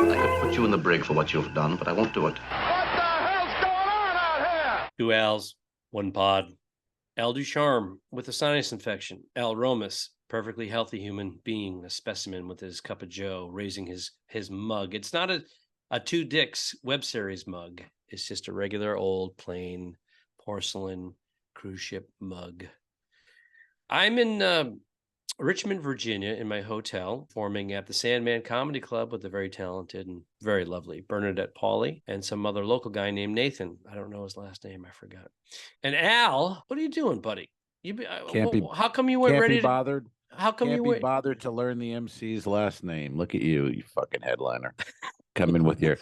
I could put you in the brig for what you've done, but I won't do it. What the hell's going on out here? 2 L's, 1 pod. L. Ducharme with a sinus infection. L. Romas, perfectly healthy human being, a specimen with his cup of joe, raising his mug. It's not a Two Dicks web series mug. It's just a regular old plain porcelain cruise ship mug. I'm in Richmond, Virginia, in my hotel, performing at the Sandman Comedy Club with the very talented and very lovely Bernadette Pauley and some other local guy named Nathan. I don't know his last name. I forgot. And Al, what are you doing, buddy? How come you weren't ready to bothered? How come Can't you be weren't bothered to learn the MC's last name? Look at you fucking headliner. Coming with your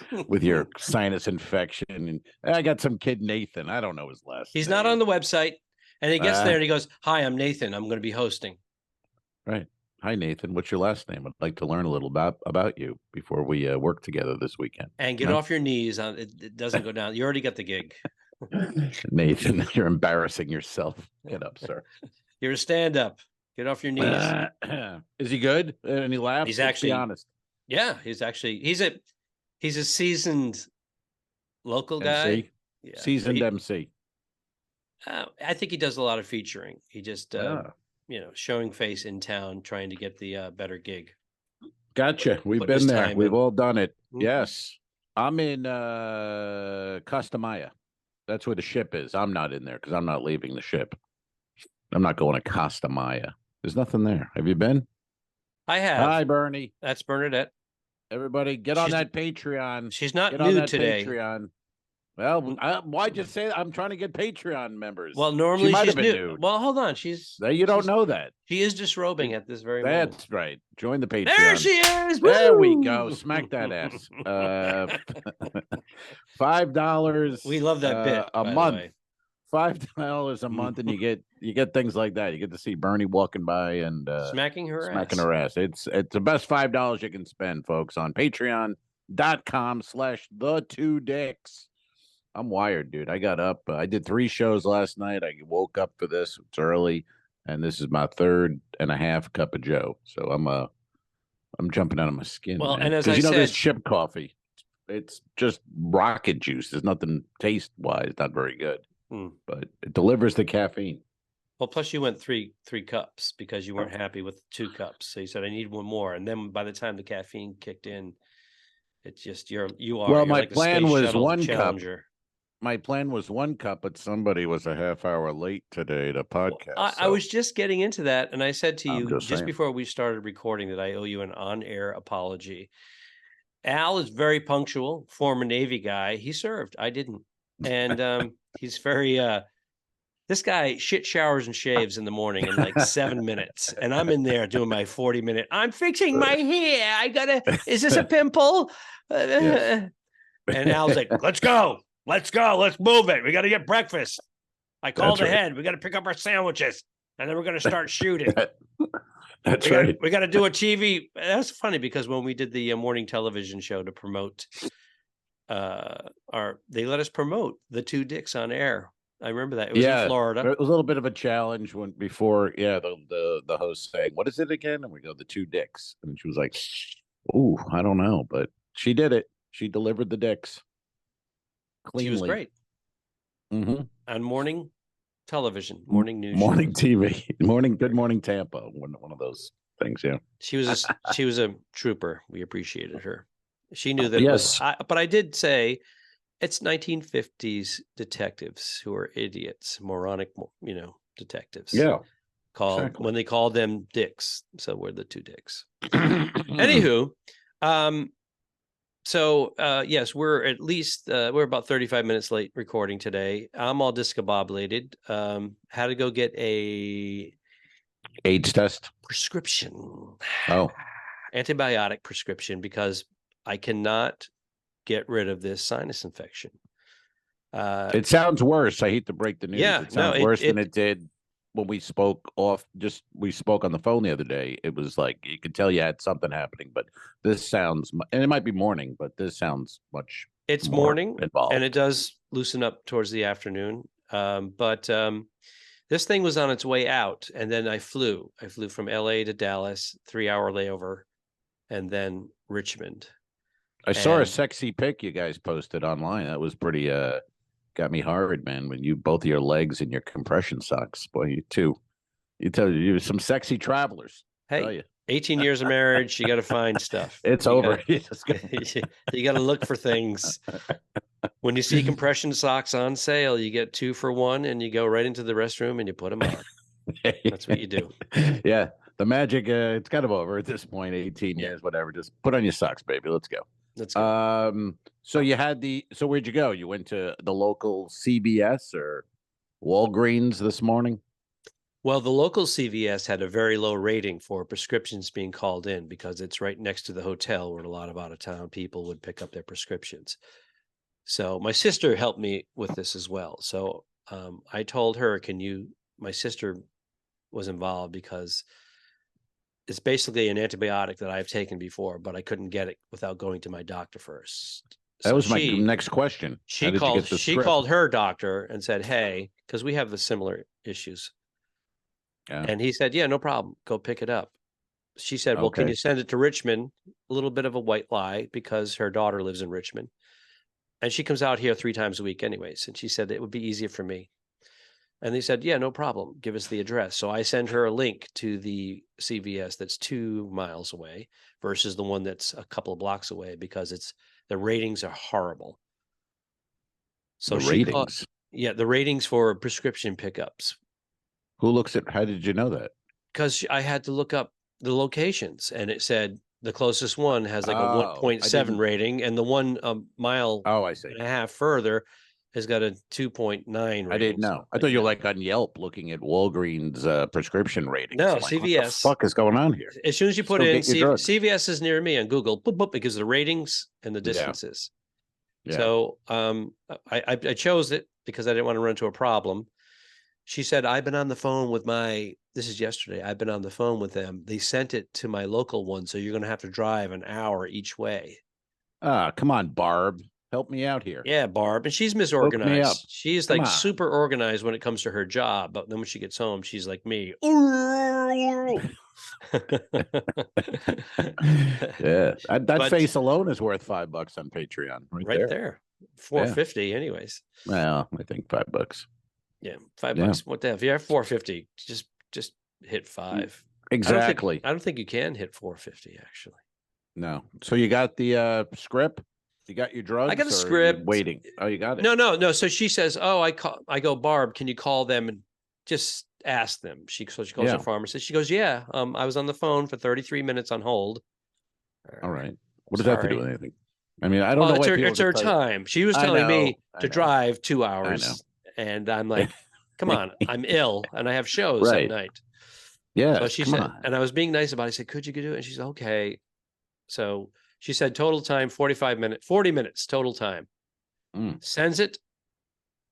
sinus infection, and I got some kid Nathan. I don't know his last name. He's not on the website, and he gets there and he goes, "Hi, I'm Nathan. I'm going to be hosting." Right. Hi, Nathan. What's your last name? I'd like to learn a little about you before we work together this weekend. And get off your knees. It doesn't go down. You already got the gig. Nathan, you're embarrassing yourself. Get up, sir. You're a stand-up. Get off your knees. Is he good? Any laughs? He's actually honest. Yeah, he's a seasoned local guy. MC? Yeah. Seasoned MC. I think he does a lot of featuring. He just showing face in town, trying to get the better gig. Gotcha. We've been there. We've all done it. Mm-hmm. Yes. I'm in Castamaya. That's where the ship is. I'm not in there because I'm not leaving the ship. I'm not going to Castamaya. There's nothing there. Have you been? I have. Hi, Bernie. That's Bernadette. Everybody, get on that Patreon. She's not new today. Patreon. Well, why'd you say that? I'm trying to get Patreon members. Well, normally she's new. Nude. Well, hold on. You don't know that. She is disrobing at this very moment. That's right. Join the Patreon. There she is. There Woo! we go. Smack that ass. $5. We love that bit a month. $5 a month, and you get things like that. You get to see Bernie walking by and smacking her ass. It's the best $5 you can spend, folks, on patreon.com/the2dicks. I'm wired, dude. I got up. I did 3 shows last night. I woke up for this. It's early, and this is my 3rd and a half cup of joe. So I'm jumping out of my skin. Well, man. And as I said, this ship coffee, it's just rocket juice. There's nothing taste-wise, not very good. But it delivers the caffeine. Well, plus you went three cups because you weren't happy with 2 cups. So you said, I need one more. And then by the time the caffeine kicked in, it's just you're my like plan was 1 challenger. cup. My plan was 1 cup, but somebody was a half hour late today to podcast. I was just getting into that, and I said to you just saying. before we started recording that I owe you an on-air apology. Al is very punctual, former Navy guy. He served. I didn't. And he's very this guy shit showers and shaves in the morning in like 7 minutes. And I'm in there doing my 40-minute, I'm fixing my hair. Is this a pimple? Yes. And Al's like, let's go. Let's move it. We got to get breakfast. I called ahead. We got to pick up our sandwiches, and then we're going to start shooting. That's right. We got to do a TV. That's funny because when we did the morning television show to promote they let us promote the 2 Dicks on air. I remember that. It was in Florida. It was a little bit of a challenge before the host saying, what is it again? And we go, the 2 Dicks. And she was like, ooh, I don't know. But she did it. She delivered the dicks. Cleanly. She was great. Mm-hmm. On morning television, morning news, morning TV, Good Morning Tampa. One of those things. Yeah, she was a trooper. We appreciated her. She knew that. Yes, but I did say it's 1950s detectives who are idiots, moronic, detectives. Yeah, when they called them dicks. So we're the 2 Dicks. Anywho, So yes, we're at least we're about 35 minutes late recording today. I'm all discombobulated. Had to go get a AIDS test prescription. Oh, antibiotic prescription because I cannot get rid of this sinus infection. It sounds worse. I hate to break the news. Yeah, it sounds worse than it did when we spoke we spoke on the phone the other day. It was like you could tell you had something happening, but this sounds, and it might be morning, but this sounds much. It's more morning involved. And it does loosen up towards the afternoon. But This thing was on its way out, and then I flew. I flew from LA to Dallas, 3-hour layover, and then Richmond. I saw a sexy pic you guys posted online. That was pretty got me hard, man. When you both of your legs in your compression socks. Boy, you're some sexy travelers. Hey, 18 years of marriage, you got to find stuff. It's over. You got to look for things. When you see compression socks on sale, you get 2 for 1, and you go right into the restroom and you put them on. That's what you do. Yeah. The magic, it's kind of over at this point, 18 years, whatever. Just put on your socks, baby. Let's go. Let's go. So where'd you go? You went to the local CVS or Walgreens this morning? Well, the local CVS had a very low rating for prescriptions being called in because it's right next to the hotel where a lot of out-of-town people would pick up their prescriptions. So my sister helped me with this as well. So I told her, my sister was involved because it's basically an antibiotic that I've taken before, but I couldn't get it without going to my doctor first. That was my next question. She called her doctor and said, hey, because we have the similar issues. Yeah. And he said, yeah, no problem. Go pick it up. She said, well, can you send it to Richmond? A little bit of a white lie because her daughter lives in Richmond. And she comes out here 3 times a week anyways. And she said it would be easier for me. And they said, yeah, no problem. Give us the address. So I send her a link to the CVS that's 2 miles away versus the one that's a couple of blocks away because the ratings are horrible. So the ratings for prescription pickups. How did you know that? Because I had to look up the locations, and it said the closest one has like a 1.7 rating, and the one a mile and a half further has got a 2.9 rating. I didn't know. I thought you were like on Yelp looking at Walgreens prescription ratings. No, like, CVS. What the fuck is going on here? As soon as you put in CVS is near me on Google, boop, boop, because the ratings and the distances. Yeah. So I chose it because I didn't want to run into a problem. She said, I've been on the phone with this is yesterday. I've been on the phone with them. They sent it to my local one. So you're going to have to drive an hour each way. Come on, Barb. Help me out here. Yeah, Barb. And she's misorganized. She's like super organized when it comes to her job. But then when she gets home, she's like me. Yeah. That face alone is worth $5 on Patreon. Right there. $4.50 anyways. Well, I think $5. Yeah, $5. What the hell? If you're at $4.50, just hit 5. Exactly. I don't think you can hit $4.50 actually. No. So you got the script? You got your drugs? I got a script. Waiting. Oh, you got it. No. So she says, I go, Barb, can you call them and just ask them? She calls her pharmacist. She goes, yeah. I was on the phone for 33 minutes on hold. All right. What does that have to do with anything? I mean, I don't know. It's her time. She was telling me to drive 2 hours. I know. And I'm like, come on, I'm ill and I have shows at night. Yeah. So she said, and I was being nice about it. I said, could you do it? And she's okay. So she said, total time, 40 minutes, total time. Sends it.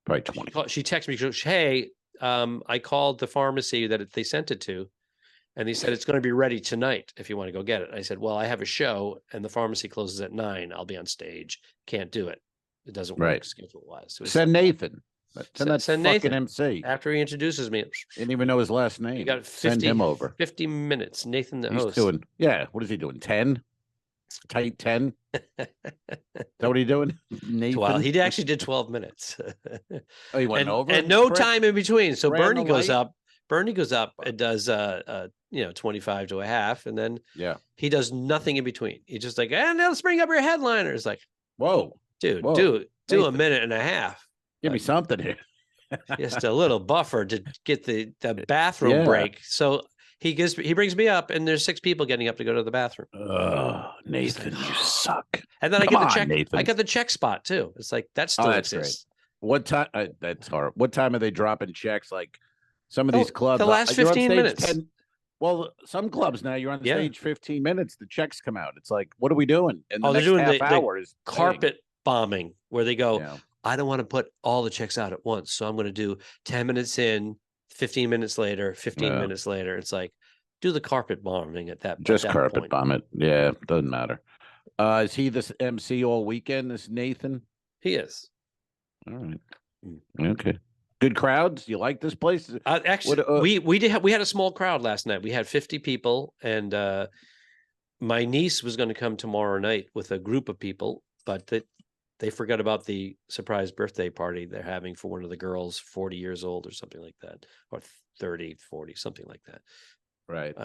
Probably 20. She texts me, she goes, hey, I called the pharmacy that they sent it to. And he said, it's going to be ready tonight if you want to go get it. I said, well, I have a show and the pharmacy closes at 9. I'll be on stage. Can't do it. It doesn't work schedule-wise. So send Nathan. Send fucking Nathan. MC. After he introduces me. Didn't even know his last name. You got send him over. 50 minutes. Nathan the host. What is he doing? 10? Tight 10? Is that what he's doing? Nathan? Well, he actually did 12 minutes. He went over? And no time in between. So Bernie goes up and does 25 to a half, and then he does nothing in between. He's just like, and let's bring up your headliner. It's like, whoa, dude, do a minute and a half. Give me something here. Just a little buffer to get the bathroom break. So he brings me up, and there's 6 people getting up to go to the bathroom. Oh, Nathan, you suck. And then I get the check. Nathan. I got the check spot too. It's like that still exists. Great. What time? That's hard. What time are they dropping checks? Like some of these clubs, the last 15 minutes. Well, some clubs now you're on stage 15 minutes. The checks come out. It's like, what are we doing? And they're doing the carpet bombing where they go. Yeah. I don't want to put all the checks out at once. So I'm going to do 10 minutes in, 15 minutes later, 15 minutes later. It's like, do the carpet bombing at that Just at that carpet point. bomb it. Yeah, doesn't matter. Is he this MC all weekend, this Nathan? He is. All right. Okay. Good crowds. You like this place? Actually, we had a small crowd last night. We had 50 people, and my niece was going to come tomorrow night with a group of people, but they forgot about the surprise birthday party they're having for one of the girls, 40 years old or something like that, or 30, 40, something like that. Right.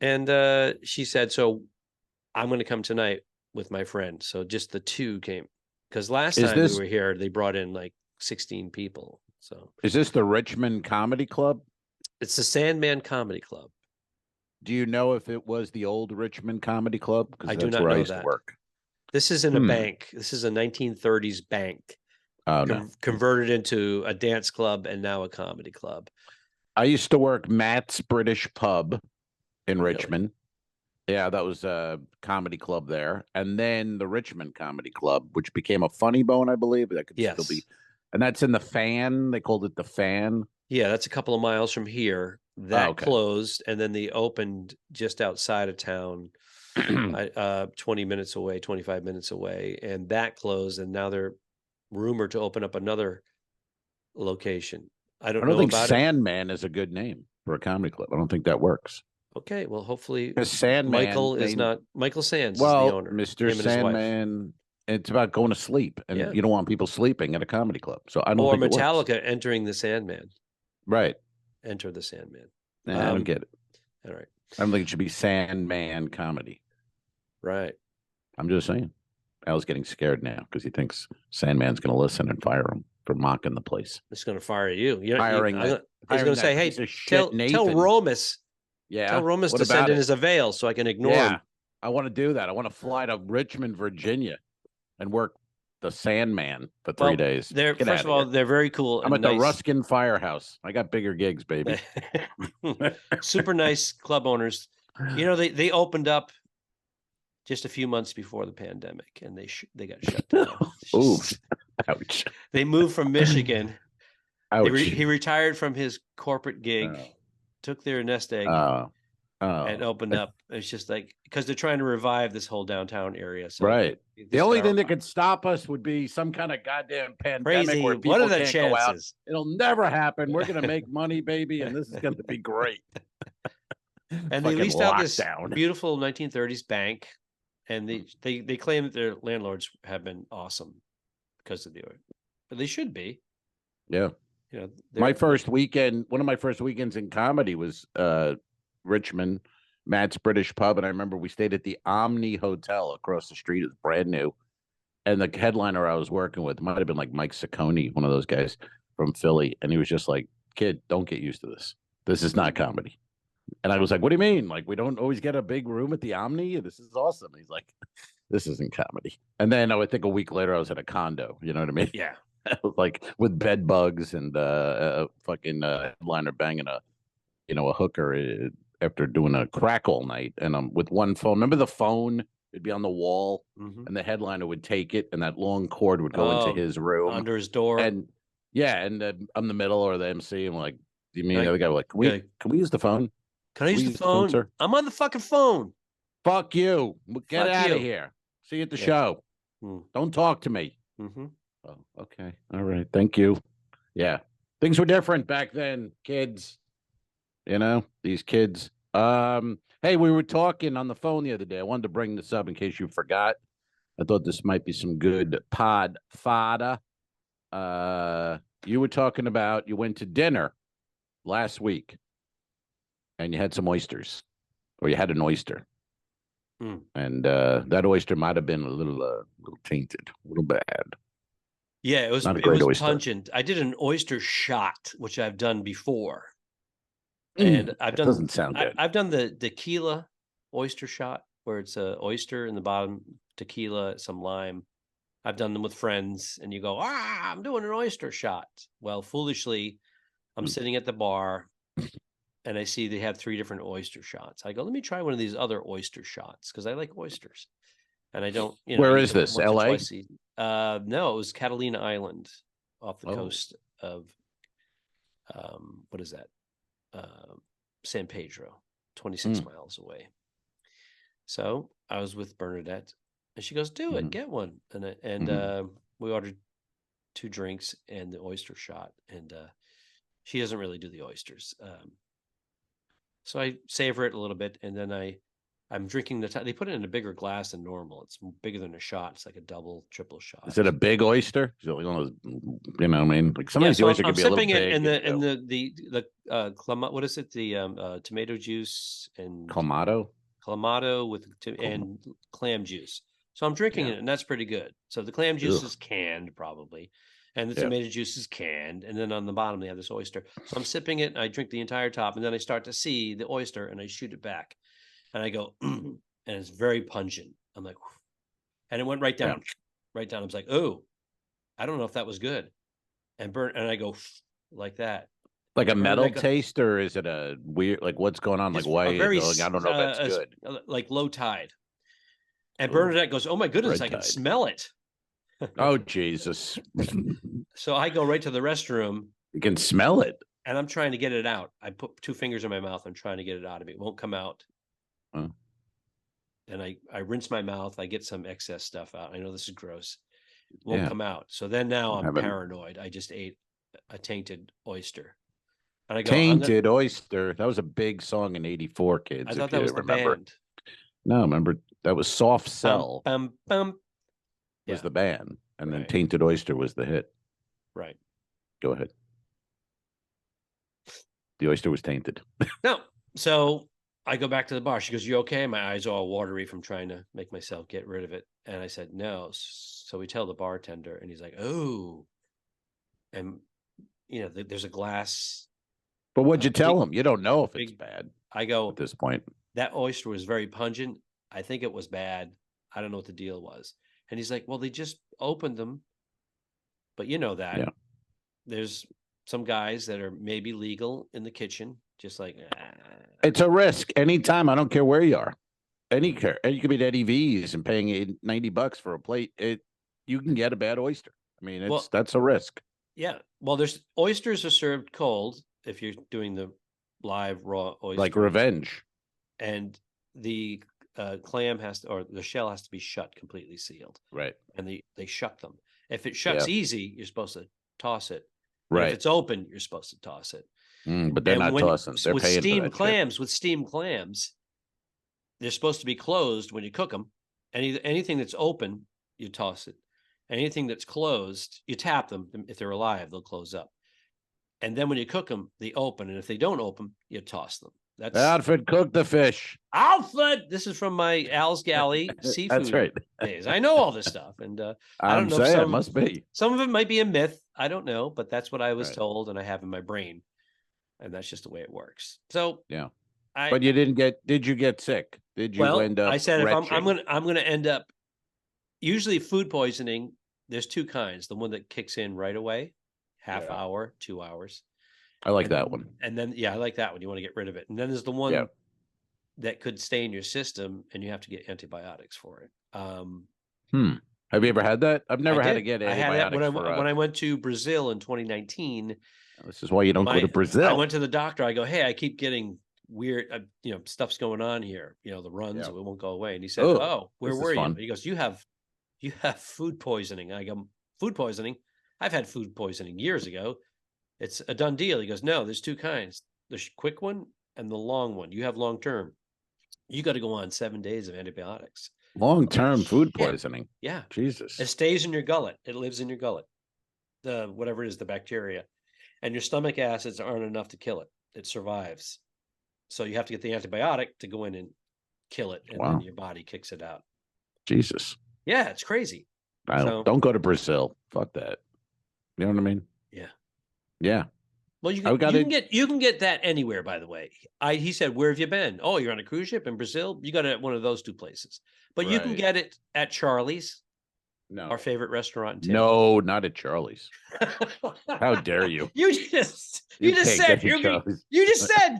And she said, so I'm going to come tonight with my friend. So just the two came, because last time we were here, they brought in like 16 people. So is this the Richmond Comedy Club? It's the Sandman Comedy Club. Do you know if it was the old Richmond Comedy Club? I do not know that. I used to work. This is in a bank. This is a 1930s bank. Converted into a dance club and now a comedy club. I used to work Matt's British Pub in Richmond. Yeah, that was a comedy club there. And then the Richmond Comedy Club, which became a Funny Bone, I believe. That could still be. And that's in the Fan. They called it the Fan. Yeah, that's a couple of miles from here. That closed, and then they opened just outside of town, 20 minutes away, 25 minutes away, and that closed, and now they're rumored to open up another location. I don't think Sandman is a good name for a comedy club. I don't think that works. Okay, well, hopefully Sandman, Michael Sands is the owner. Mr. Sandman, it's about going to sleep, and you don't want people sleeping at a comedy club. So I don't think Metallica entering the Sandman. Right. Enter the Sandman. I don't get it. All right. I don't think it should be Sandman comedy. Right. I'm just saying. Al's getting scared now because he thinks Sandman's going to listen and fire him for mocking the place. He's going to fire you. He's going to say, "Hey, tell Romas, tell Romas to send in his avail so I can ignore him." I want to do that. I want to fly to Richmond, Virginia, and work the Sandman for 3 days. First of all, they're very cool. I'm at the Ruskin Firehouse. I got bigger gigs, baby. Super nice club owners. You know, they opened up just a few months before the pandemic, and they got shut down. Ooh, ouch! They moved from Michigan. Ouch! He retired from his corporate gig, took their nest egg, and opened up. It's just like, because they're trying to revive this whole downtown area. So right. The only thing that could stop us would be some kind of goddamn pandemic. Crazy. Where people What are the can't chances? go out. It'll never happen. We're gonna make money, baby, and this is gonna be great. And they leased out this beautiful 1930s bank, and they claim that their landlords have been awesome because of it, but they should be. Yeah. You know, my first weekend, one of my first weekends in comedy was Richmond, Matt's British Pub, and I remember we stayed at the Omni Hotel across the street. It was brand new, and the headliner I was working with might have been like Mike Ciccone, one of those guys from Philly, and he was just like, "Kid, don't get used to this. This is not comedy." And I was like, "What do you mean? Like, we don't always get a big room at the Omni? This is awesome." He's like, "This isn't comedy." And then I would think a week later I was at a condo. You know what I mean? Yeah. Like with bed bugs and a fucking headliner banging a hooker after doing a crack all night, and with one phone. Remember the phone? It'd be on the wall, and the headliner would take it, and that long cord would go into his room under his door. And I'm the middle or the MC. I'm like, "Do you mean the other guy?" Like, can we use the phone? Can I use the phone, sir? I'm on the fucking phone. Fuck you! Get out of here. See you at the show. Don't talk to me. Oh, okay. All right. Thank you. Yeah. Things were different back then, kids. You know, these kids. Hey, we were talking on the phone the other day. I wanted to bring this up in case you forgot. I thought this might be some good pod fodder. You were talking about you went to dinner last week and you had some oysters, or you had an oyster. And that oyster might have been a little tainted, a little bad. Yeah, it was pungent. I did an oyster shot, which I've done before. And doesn't sound good. I've done the tequila oyster shot, where it's a oyster in the bottom, tequila, some lime. I've done them with friends, and you go, I'm doing an oyster shot. Well, foolishly, I'm sitting at the bar, and I see they have 3 different oyster shots. I go, let me try one of these other oyster shots, because I like oysters. And I don't, Where is this? LA? No, it was Catalina Island off the coast of, what is that? San Pedro, 26 miles away. So I was with Bernadette, and she goes, "Do it, get one." And we ordered 2 drinks and the oyster shot, and she doesn't really do the oysters. So I savor it a little bit, and then I'm drinking they put it in a bigger glass than normal. It's bigger than a shot. It's like a double, triple shot. Is it a big oyster? Is it like one of those, you know what I mean? Like sometimes the oyster can be a little big. I'm sipping it in the what is it? The tomato juice and Clamato with and clam juice. So I'm drinking it, and that's pretty good. So the clam juice is canned probably, and the tomato juice is canned, and then on the bottom they have this oyster. So I'm sipping it, and I drink the entire top, and then I start to see the oyster, and I shoot it back, and I go, and it's very pungent. I'm like, whew. And it went right down, right down. I was like, oh, I don't know if that was good, and I go like that. Like a metal taste, or is it a weird, like what's going on? Like why are you going, I don't know if that's good. Like low tide. And Bernadette goes, oh my goodness, I can smell it. Oh, Jesus. So I go right to the restroom. You can smell it. And I'm trying to get it out. I put 2 fingers in my mouth. I'm trying to get it out of me. It won't come out. And I rinse my mouth. I get some excess stuff out. I know this is gross. It won't come out. So then now I'm paranoid. I just ate a tainted oyster. And I go, tainted oyster. That was a big song in '84, kids. I thought that was the band. No, remember that was Soft Cell. Was the band, and then Tainted Oyster was the hit. Right. Go ahead. The oyster was tainted. No. So I go back to the bar. She goes, "You okay?" My eyes are all watery from trying to make myself get rid of it. And I said, "No." So we tell the bartender, and he's like, "Oh." And there's a glass. But what'd you tell him? You don't know if it's bad. I go, at this point, that oyster was very pungent. I think it was bad. I don't know what the deal was. And he's like, well, they just opened them. But you know that. Yeah. There's some guys that are maybe legal in the kitchen, just like. It's a risk. Anytime. I don't care where you are. You could be at Eddie V's and paying $90 for a plate. You can get a bad oyster. I mean, that's a risk. Yeah. Well, there's oysters are served cold if you're doing the live raw oyster. Like Revenge. And the clam or the shell has to be shut, completely sealed. Right. And they shut them. If it shuts easy, you're supposed to toss it. Right. If it's open, you're supposed to toss it. But they're not tossing. They're paying for that with steamed clams, they're supposed to be closed when you cook them. Anything that's open, you toss it. Anything that's closed, you tap them. If they're alive, they'll close up. And then when you cook them, they open. And if they don't open, you toss them. That's Alfred cooked the fish. Alfred, this is from my Al's Galley seafood That's right. days. I know all this stuff, and I don't know. It must be. Some of it might be a myth. I don't know, but that's what I was told, and I have in my brain, and that's just the way it works. So yeah. But you didn't get? Did you get sick? Did you end up? I said if I'm gonna end up. Usually, food poisoning. There's 2 kinds. The one that kicks in right away, half hour, 2 hours. I like that one. And then, I like that one. You want to get rid of it. And then there's the one that could stay in your system, and you have to get antibiotics for it. Have you ever had that? I've never had to get antibiotics. I had that when I went to Brazil in 2019. This is why you don't go to Brazil. I went to the doctor. I go, hey, I keep getting weird, stuff's going on here. The runs, it won't go away. And he said, oh, where were you? He goes, you have food poisoning. I go, food poisoning? I've had food poisoning years ago. It's a done deal. He goes, no, there's 2 kinds. The quick one and the long one. You have long term. You got to go on 7 days of antibiotics. Long term food poisoning. Yeah. Jesus. It stays in your gullet. It lives in your gullet. Whatever it is, the bacteria. And your stomach acids aren't enough to kill it. It survives. So you have to get the antibiotic to go in and kill it. And then your body kicks it out. Jesus. Yeah, it's crazy. Don't go to Brazil. Fuck that. You know what I mean? Yeah. Yeah. Well, you can get that anywhere, by the way. He said, where have you been? Oh, you're on a cruise ship in Brazil? You got it at one of those 2 places. But you can get it at Charlie's. No. Our favorite restaurant in town. No, not at Charlie's. How dare you? You just said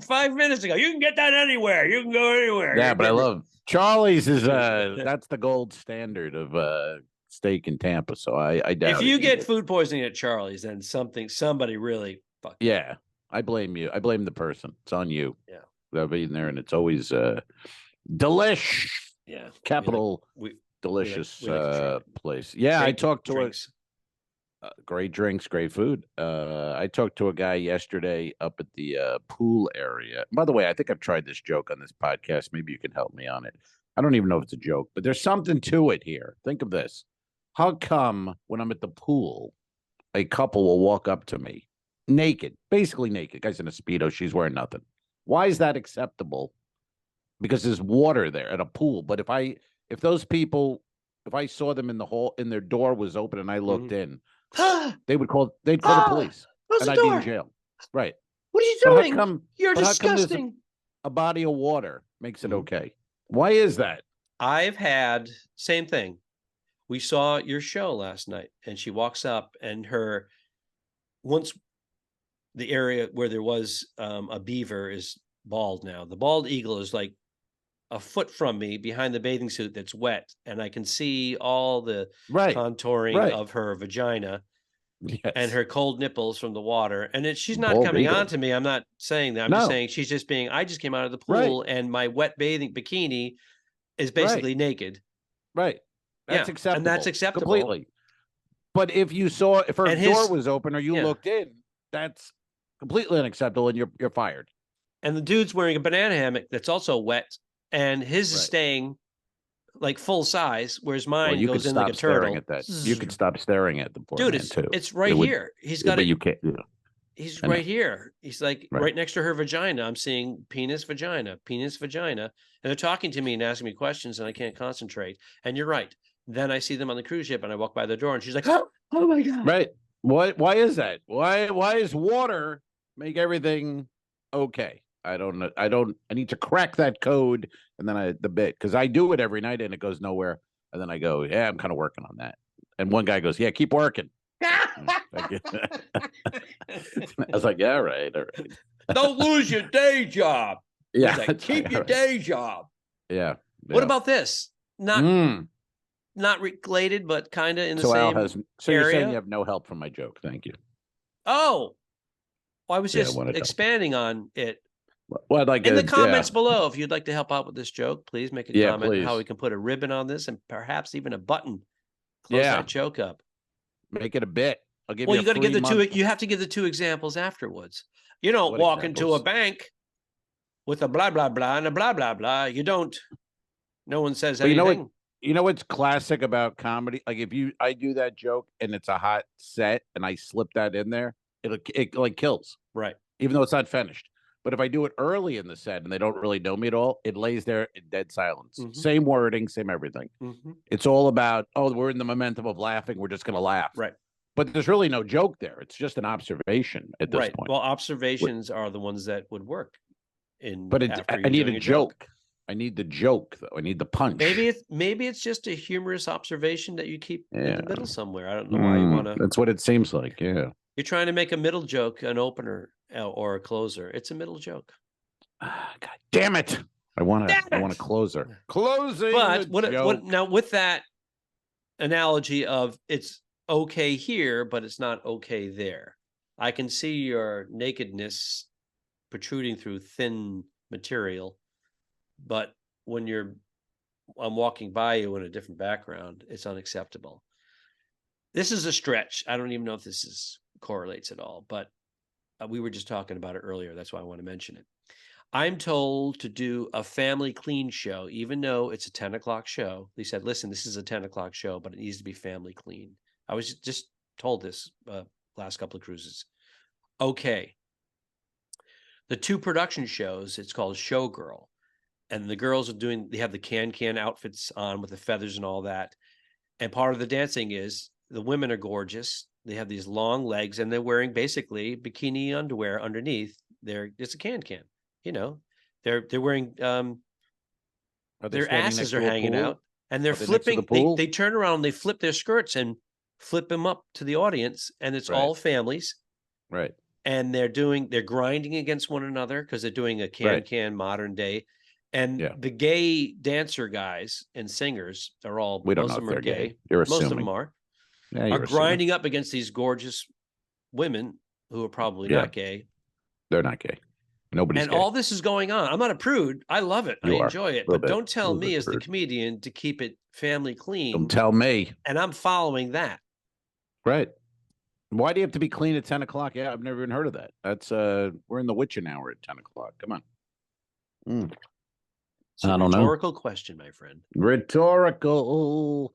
5 minutes ago, you can get that anywhere. You can go anywhere. Yeah, but I love Charlie's is that's the gold standard of steak in Tampa. So I doubt if you get food poisoning at Charlie's, then somebody really fucked. Yeah. I blame you. I blame the person. It's on you. Yeah. I've eaten there and it's always delish. Yeah. Capital delicious place. Yeah, I talked to Great drinks, great food. I talked to a guy yesterday up at the pool area. By the way, I think I've tried this joke on this podcast. Maybe you can help me on it. I don't even know if it's a joke, but there's something to it here. Think of this. How come when I'm at the pool, a couple will walk up to me naked, basically naked, guy's in a Speedo, she's wearing nothing. Why is that acceptable? Because there's water there at a pool. But if those people, if I saw them in the hall and their door was open and I looked in, they'd call the police close and the I'd door. be in jail. Right. What are you doing? You're disgusting. A body of water makes it okay. Why is that? I've had same thing. We saw your show last night and she walks up and once the area where there was a beaver is bald now. The bald eagle is like a foot from me behind the bathing suit that's wet, and I can see all the contouring of her vagina and her cold nipples from the water. And she's not bald coming on to me. I'm not saying that. I'm just saying she's just I just came out of the pool and my wet bathing bikini is basically naked. Right. That's acceptable. And that's acceptable. Completely. But if her door was open or you looked in, that's completely unacceptable and you're fired. And the dude's wearing a banana hammock that's also wet. And his is staying like full size, whereas mine goes in like a turtle. At that. You could stop staring at the dude. It's right here. He's got it. You can't. He's right here. He's like right next to her vagina. I'm seeing penis, vagina, and they're talking to me and asking me questions, and I can't concentrate. And you're right. Then I see them on the cruise ship, and I walk by the door, and she's like, "Oh my god!" Right? Why is that? Why is water make everything okay? I don't know. I need to crack that code, and then because I do it every night and it goes nowhere, and then I go, yeah, I'm kind of working on that. And one guy goes, yeah, keep working. I was like, yeah, all right. Don't lose your day job. Yeah, keep your day job. Yeah. What about this? Not related, but kind of in the same area. So you're saying you have no help from my joke? Thank you. Oh, well, I was just expanding on it. Well, I'd like in the comments below, if you'd like to help out with this joke, please make a comment on how we can put a ribbon on this and perhaps even a button. Close that joke up. Make it a bit. I'll give you. Well, you got to give the two. You have to give the two examples afterwards. You don't walk into a bank with a blah blah blah and a blah blah blah. You don't. No one says anything. You know what's classic about comedy? Like I do that joke and it's a hot set and I slip that in there, it like kills. Right. Even though it's not finished. But if I do it early in the set and they don't really know me at all, it lays there in dead silence. Same wording, same everything. It's all about, we're in the momentum of laughing. We're just going to laugh. Right. But there's really no joke there. It's just an observation at this point. Well, observations are the ones that would work. But I need a joke. I need the joke, though. I need the punch. Maybe it's just a humorous observation that you keep in the middle somewhere. I don't know why you want to. That's what it seems like. Yeah. You're trying to make a middle joke, an opener or a closer. It's a middle joke. God damn it! I want a closer. Closing. But what now with that analogy of it's okay here, but it's not okay there. I can see your nakedness protruding through thin material, but when I'm walking by you in a different background, it's unacceptable. This is a stretch. I don't even know if this correlates at all, but we were just talking about it earlier. That's why I want to mention it. I'm told to do a family clean show, even though it's a 10 o'clock show. They said, listen, this is a 10 o'clock show, but it needs to be family clean. I was just told this last couple of cruises. Okay. The two production shows, it's called Showgirl. And the girls they have the can outfits on with the feathers and all that. And part of the dancing is the women are gorgeous. They have these long legs and they're wearing basically bikini underwear underneath. It's a can. You know, they're wearing their asses are hanging out and they're flipping. They turn around, they flip their skirts and flip them up to the audience, and it's all families. Right. And they're grinding against one another because they're doing a can modern day. And the gay dancer guys and singers are all, most of them are gay. Most of them are grinding up against these gorgeous women who are probably not gay. They're not gay. Nobody's gay. All this is going on. I'm not a prude. I love it. I enjoy it. But don't tell me as the comedian to keep it family clean. Don't tell me. And I'm following that. Right. Why do you have to be clean at 10 o'clock? Yeah, I've never even heard of that. That's we're in the witching hour at 10 o'clock. Come on. It's a rhetorical question, my friend. Rhetorical.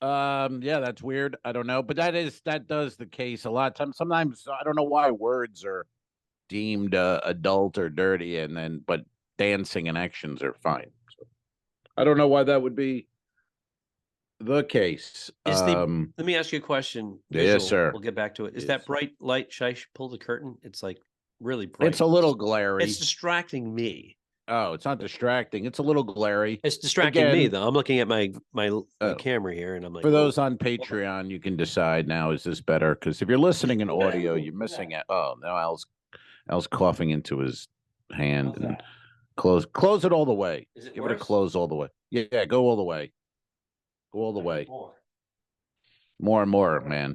Yeah, that's weird. I don't know, but that does the case a lot of times. Sometimes I don't know why words are deemed adult or dirty, but dancing and actions are fine. So, I don't know why that would be the case. Let me ask you a question. Yes, sir. We'll get back to it. Is that bright light? Should I pull the curtain? It's like really bright. It's a little glary. It's distracting me. Oh, it's not distracting. It's a little glary. It's distracting me, though. I'm looking at my camera here, and I'm like, for those on Patreon, you can decide now, is this better? Because if you're listening in audio, you're missing it. Oh, no, Al's coughing into his hand. And close it all the way. Give it a close all the way. Yeah, go all the way. Go all the way. More and more, man.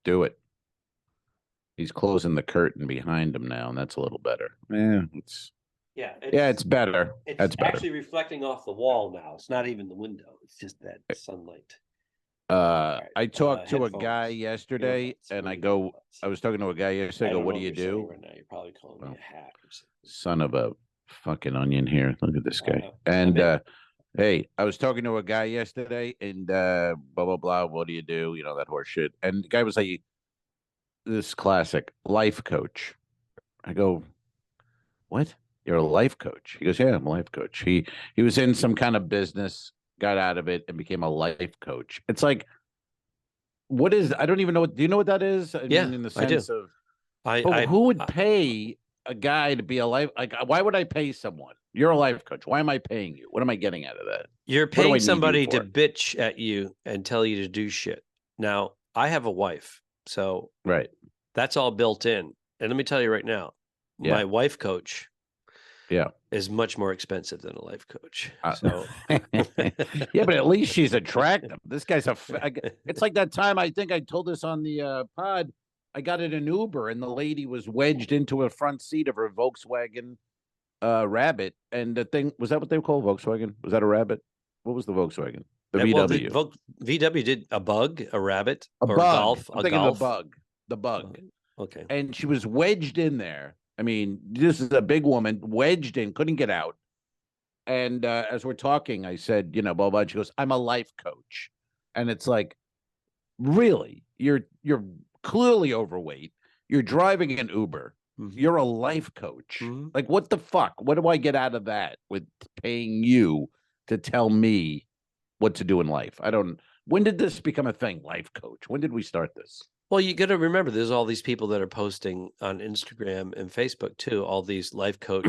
Do it. He's closing the curtain behind him now, and that's a little better. It's better. It's actually reflecting off the wall now. It's not even the window. It's just that sunlight. I talked to a guy yesterday, and I was talking to a guy yesterday. I go, what do you do? Right now, you're probably calling me a hack or something. Son of a fucking onion here. Look at this guy. And hey, I was talking to a guy yesterday, and blah, blah, blah. What do you do? You know, that horse shit. And the guy was like, this classic life coach. I go, what? You're a life coach? He goes, yeah, I'm a life coach. He was in some kind of business, got out of it, and became a life coach. It's like, what is? I don't even know. Do you know what that is? I mean, in the sense of, who would pay a guy to be a life? Like, why would I pay someone? You're a life coach. Why am I paying you? What am I getting out of that? You're paying somebody to bitch at you and tell you to do shit. Now, I have a wife, so that's all built in. And let me tell you right now, my wife coach. Yeah, is much more expensive than a life coach. So, yeah, but at least she's attractive. This guy's it's like that time, I think I told this on the pod. I got in an Uber, and the lady was wedged into a front seat of her Volkswagen Rabbit, and the thing was that what they call Volkswagen? Was that a Rabbit? What was the Volkswagen? The VW. Well, VW did a Bug, a Rabbit, or bug. Golf. I'm thinking the Bug. Okay, and she was wedged in there. I mean, this is a big woman wedged in, couldn't get out. And as we're talking, I said, you know, blah, blah. She goes, I'm a life coach. And it's like, really? You're clearly overweight. You're driving an Uber. Mm-hmm. You're a life coach. Mm-hmm. Like, what the fuck? What do I get out of that with paying you to tell me what to do in life? When did this become a thing, life coach? When did we start this? Well, you got to remember, there's all these people that are posting on Instagram and Facebook too, all these life coach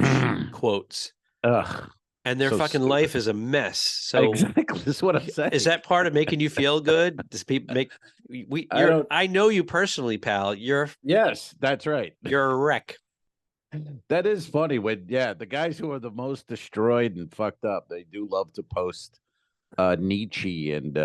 quotes. Ugh, and their fucking stupid. Life is a mess. So exactly, this is what I'm saying. Is that part of making you feel good? Does people make I know you personally, pal. Yes, that's right. You're a wreck. That is funny when the guys who are the most destroyed and fucked up, they do love to post Nietzsche and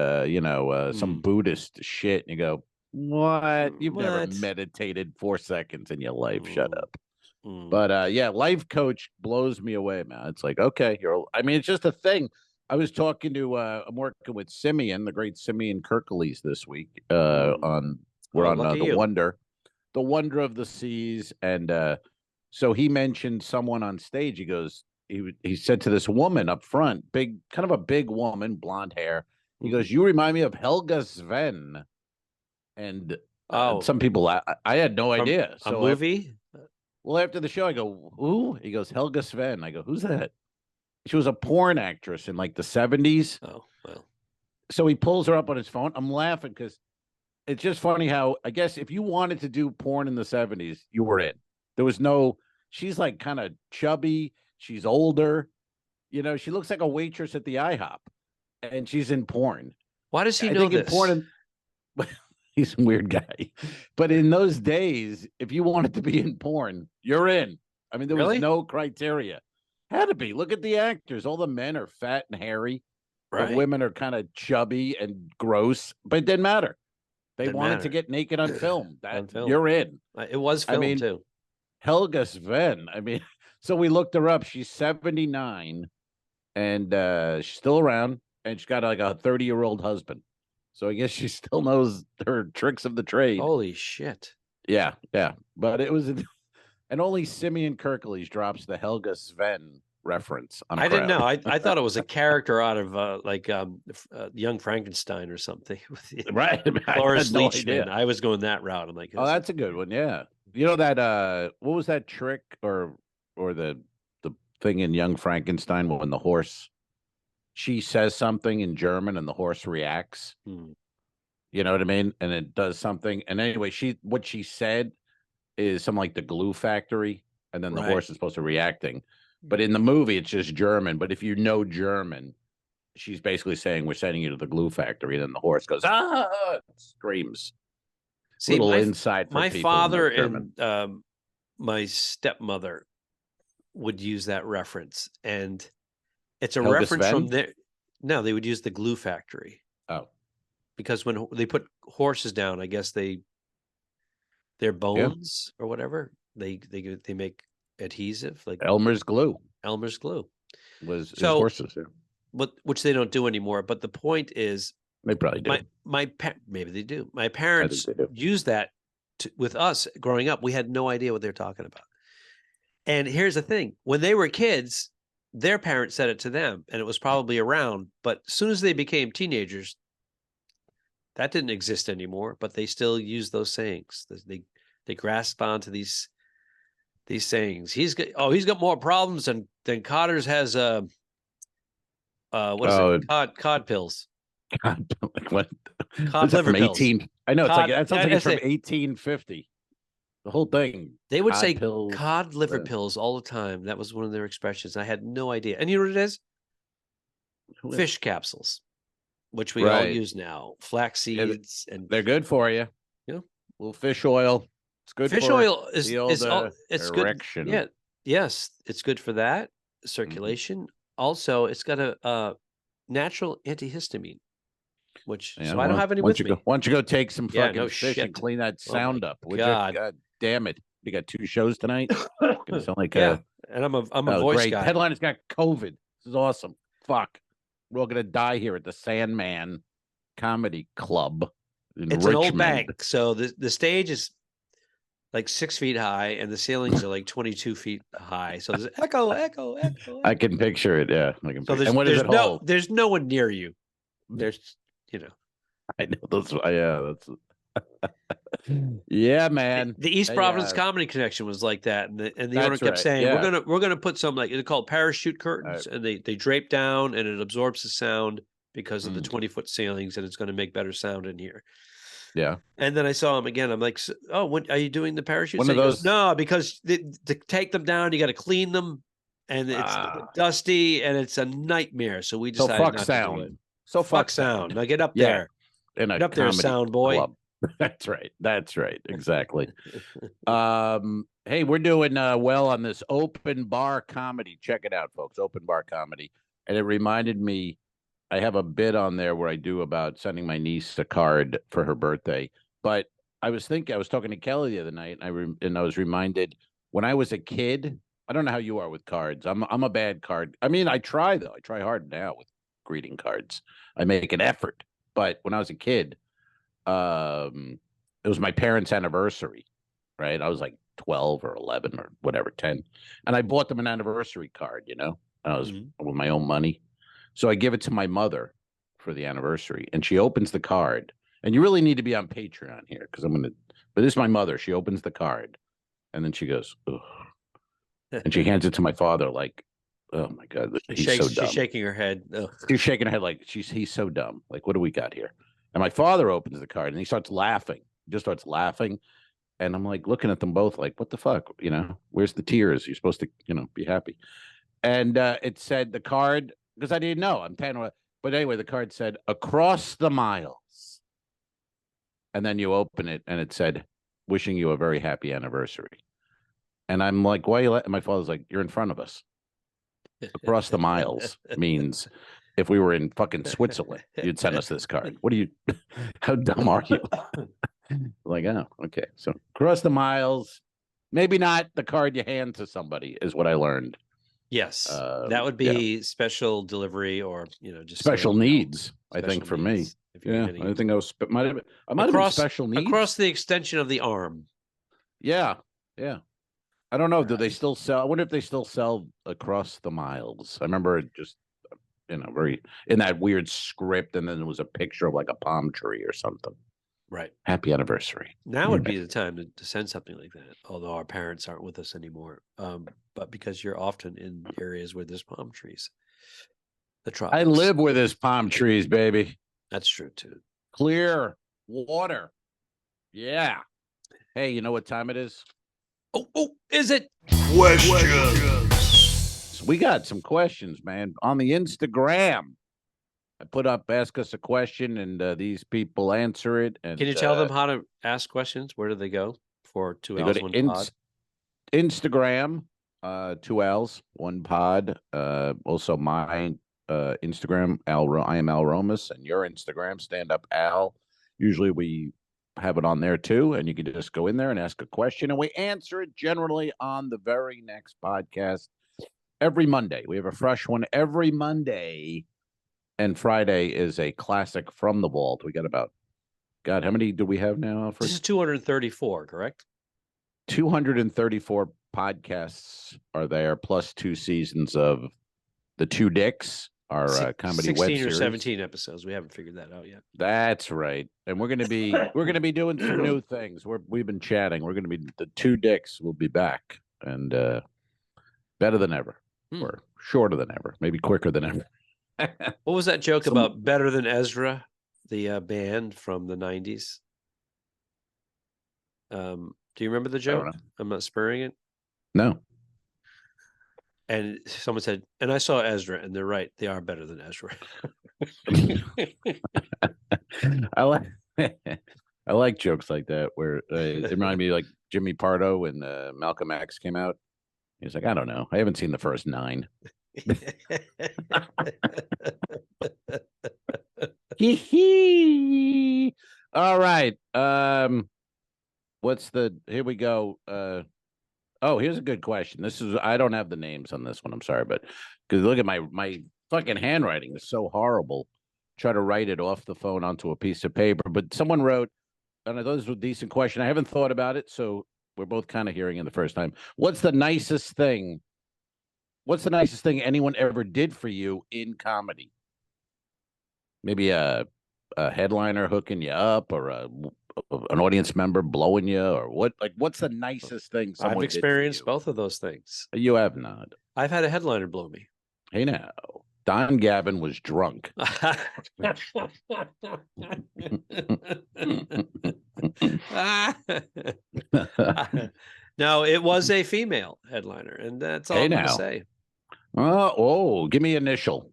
some Buddhist shit, and you go, what? You've never meditated 4 seconds in your life. Shut up. But life coach blows me away, man. It's like, okay, it's just a thing. I was talking to I'm working with Simeon, the great Simeon Kirklees this week. We're on the Wonder of the Seas, and so he mentioned someone on stage. He goes, he said to this woman up front, kind of a big woman, blonde hair. He goes, you remind me of Helga Sven. And some people, I had no idea. A movie? After the show, I go, who? He goes, Helga Sven. I go, who's that? She was a porn actress in like the 70s. Oh, well. So he pulls her up on his phone. I'm laughing because it's just funny how, I guess, if you wanted to do porn in the 70s, you were in. There was she's like kind of chubby. She's older. You know, she looks like a waitress at the IHOP. And she's in porn. Why does he know this? He's a weird guy. But in those days, if you wanted to be in porn, you're in. I mean, there was no criteria. Had to be. Look at the actors. All the men are fat and hairy. Right. The women are kind of chubby and gross, but it didn't matter. They wanted to get naked on film. You're in. It was filmed too. Helga Sven. So we looked her up. She's 79 and she's still around, and she's got like a 30-year-old husband. So I guess she still knows her tricks of the trade. Holy shit. Yeah. But it was, and only Simeon Kirklees drops the Helga Sven reference on a I didn't crowd. know. I thought it was a character out of Young Frankenstein or something. Right. Cloris no Leachman. idea. I was going that route. I'm like, oh, that's a good one. Yeah. You know that what was that trick or the thing in Young Frankenstein when the horse, she says something in German and the horse reacts. You know what I mean? And it does something. And anyway, what she said is something like the glue factory, and then the horse is supposed to reacting. But in the movie, it's just German. But if you know German, she's basically saying, we're sending you to the glue factory. And then the horse goes, screams. See, little insight for my people father who know and my stepmother would use that reference. And it's a Helga reference Sven? from there. No, they would use the glue factory. Oh. Because when they put horses down, I guess their bones or whatever, they make adhesive, like Elmer's glue. Elmer's glue Was horses, which they don't do anymore. But the point is, they probably do. Maybe they do. My parents used that with us growing up. We had no idea what they're talking about. And here's the thing: when they were kids, their parents said it to them, and it was probably around. But as soon as they became teenagers, that didn't exist anymore. But they still use those sayings. They grasp onto these sayings. He's got more problems than Cotter's has. What is it? Cod pills. What? Cod liver pills. I know. It sounds like it's from 1850. The whole thing. They would say cod liver pills all the time. That was one of their expressions. I had no idea. And you know what it is? Fish capsules, which we all use now. Flax seeds, and they're good for you. Yeah, little fish oil. It's good. Fish oil is it's erection. Good. Yeah, yes, it's good for that circulation. Mm-hmm. Also, it's got a natural antihistamine. Which so I don't have any with me. Why don't you go take some fucking fish and clean that sound up? God damn it! You got 2 shows tonight. Gonna sound like and I'm a voice great. guy. Headline has got COVID. This is awesome. Fuck, we're all gonna die here at the Sandman Comedy Club. It's Richmond. An old bank, so the stage is like 6 feet high, and the ceilings are like 22 feet high. So there's echo. I can picture it. Yeah, I can. So there's no one near you. There's. I know those. Yeah, that's. Yeah, man. The East Providence Comedy Connection was like that, and the owner kept saying, "We're gonna put some they're called parachute curtains, and they drape down, and it absorbs the sound because of the 20-foot ceilings, and it's going to make better sound in here." Yeah. And then I saw him again. I'm like, "Oh, when are you doing the parachute?" One of those? Goes, no, because to take them down, you got to clean them, and it's dusty, and it's a nightmare. So we decided not to do it. So fuck sound. Now get up there. Get up there, sound boy. Club. That's right. Exactly. Hey, we're doing well on this open bar comedy. Check it out, folks. Open bar comedy. And it reminded me, I have a bit on there where I do about sending my niece a card for her birthday. But I was talking to Kelly the other night, and I was reminded when I was a kid. I don't know how you are with cards. I'm a bad card. I mean, I try though. I try hard now with greeting cards. I make an effort. But when I was a kid, it was my parents' anniversary, right? I was like 12 or 11 or whatever, 10. And I bought them an anniversary card, and I was with my own money. So I give it to my mother for the anniversary, and she opens the card. And you really need to be on Patreon here because but this is my mother. She opens the card, and then she goes, ugh. And she hands it to my father like, oh my God, he's so dumb. She's shaking her head. Ugh. She's shaking her head like he's so dumb. Like, what do we got here? And my father opens the card and he starts laughing. He just starts laughing. And I'm like looking at them both like, what the fuck? Where's the tears? You're supposed to, be happy. And it said the card, because I didn't know. I'm 10. But anyway, the card said, across the miles. And then you open it and it said, wishing you a very happy anniversary. And I'm like, why are you my father's like, you're in front of us. Across the miles means if we were in fucking Switzerland, you'd send us this card. How dumb are you? Like, oh, okay. So across the miles, maybe not the card you hand to somebody is what I learned. Yes. That would be special delivery or, just special needs, I think, for me. Yeah, I think I was might have been special needs across the extension of the arm. Yeah. I don't know. Do they still sell? I wonder if they still sell across the miles. I remember it just, very in that weird script, and then there was a picture of like a palm tree or something. Right. Happy anniversary. Now would be the time to send something like that. Although our parents aren't with us anymore, but because you're often in areas where there's palm trees. The tropics. I live where there's palm trees, baby. That's true too. Clear water. Yeah. Hey, you know what time it is? Oh, is it? Questions. We got some questions, man, on the Instagram. I put up, ask us a question, and these people answer it. And can you tell them how to ask questions? Where do they go for 2 L's, 1 pod? Instagram, 2 L's, 1 pod. Also my Instagram, I am Al Romas, and your Instagram, Stand Up Al. Usually we have it on there too, and you can just go in there and ask a question, and we answer it generally on the very next podcast every Monday. We have a fresh one every Monday. And Friday is a classic from the vault. We got about, God, how many do we have now, Alfred? This is 234, correct? 234 podcasts are there, plus 2 seasons of The Two Dicks, our comedy web series. 16 or 17 episodes. We haven't figured that out yet. That's right. And we're gonna be doing some new things. We've been chatting. We're gonna be The Two Dicks will be back, and better than ever, or shorter than ever, maybe quicker than ever. What was that joke about Better Than Ezra, the band from the 90s? Do you remember the joke? I'm not spurring it. No. And someone said, and I saw Ezra, and they're right. They are better than Ezra. I like jokes like that where they remind me like Jimmy Pardo when Malcolm X came out. He's like, I don't know. I haven't seen the first 9. All right. Here we go. Here's a good question. I don't have the names on this one. I'm sorry, but because look at my fucking handwriting is so horrible. Try to write it off the phone onto a piece of paper, but someone wrote, and I thought this was a decent question. I haven't thought about it, so we're both kind of hearing it the first time. What's the nicest thing anyone ever did for you in comedy? Maybe a headliner hooking you up, or an audience member blowing you, or what? Like, what's the nicest thing someone I've experienced both of those things. You have not. I've had a headliner blow me. Hey, now, Don Gavin was drunk. No, it was a female headliner, and that's all I'm going to say. Give me initial.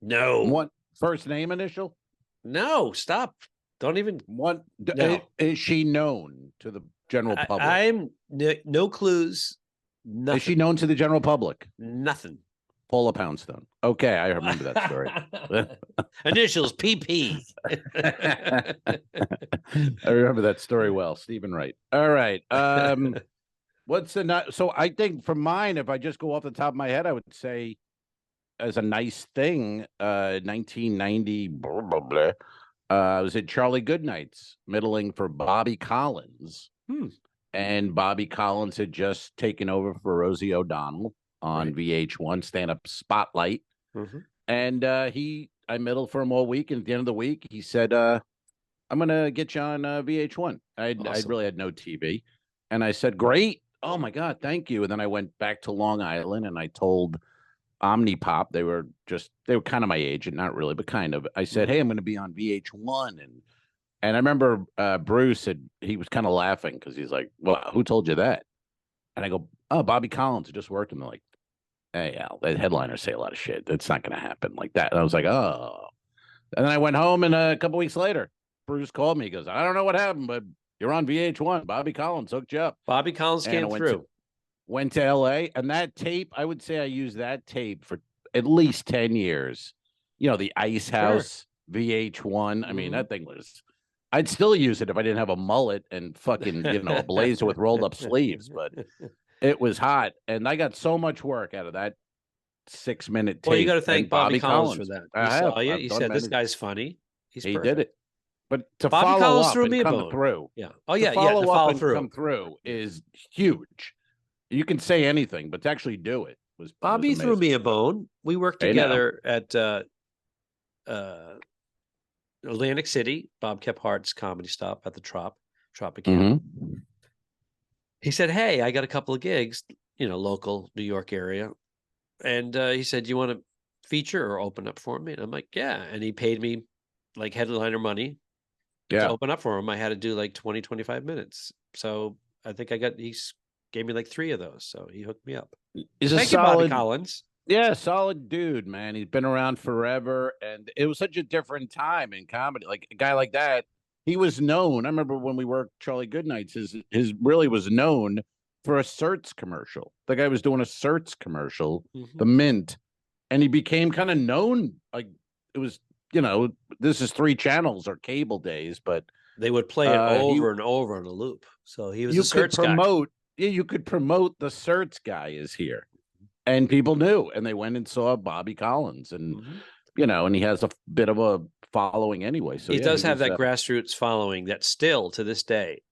No. What first name initial? No, stop. Don't even. What is she known to the general public? I'm no clues. Nothing. Is she known to the general public? Nothing. Paula Poundstone. Okay, I remember that story. Initials PP. I remember that story well. Stephen Wright. All right. So I think for mine, if I just go off the top of my head, I would say as a nice thing, 1990, blah, blah, blah, I was at Charlie Goodnight's middling for Bobby Collins. And Bobby Collins had just taken over for Rosie O'Donnell on VH1 Stand-Up Spotlight. And I middled for him all week. And at the end of the week, he said, I'm going to get you on VH1. I really had no TV. And I said, great. Oh, my God, thank you. And then I went back to Long Island and I told Omnipop, they were kind of my agent, not really, but kind of. I said, hey, I'm going to be on VH1. And I remember Bruce he was kind of laughing because he's like, well, who told you that? And I go, oh, Bobby Collins just worked. And they're like, hey, Al, the headliners say a lot of shit. It's not going to happen like that. And I was like, oh. And then I went home, and a couple weeks later, Bruce called me. He goes, I don't know what happened, but you're on VH1. Bobby Collins hooked you up. Bobby Collins came through. Went to L.A., and that tape, I would say I used that tape for at least 10 years. You know, the Ice House, VH1. I mean, that thing was... I'd still use it if I didn't have a mullet and fucking, a blazer with rolled up sleeves, but it was hot. And I got so much work out of that 6-minute tape. Well, you got to thank Bobby Collins for that. He saw you. He said, this guy's funny. He's He perfect. did it. But to Bobby follow Collins up threw and me a come bone. through. Yeah. Oh, yeah. To follow up and through. come through is huge. You can say anything, but to actually do it was Bobby amazing. threw me a bone. We worked together at Atlantic City, Bob Kephart's comedy stop at the Tropicana. Mm-hmm. He said, "Hey, I got a couple of gigs, local New York area." And he said, "You want to feature or open up for me?" And I'm like, "Yeah." And he paid me like headliner money to open up for him. I had to do like 20, 25 minutes. So I think he gave me like 3 of those. So he hooked me up. Thank you, Bobby Collins. Yeah, solid dude, man. He's been around forever. And it was such a different time in comedy. Like a guy like that, he was known. I remember when we worked Charlie Goodnights, his really was known for a Certs commercial. The guy was doing a Certs commercial, the Mint, and he became kind of known. Like it was, this is 3 channels or cable days, but they would play it over and over on a loop. So he was a Certs guy. Yeah, you could promote the Certs guy is here, and people knew, and they went and saw Bobby Collins, and and he has a bit of a following anyway. So he does have that grassroots following that still to this day.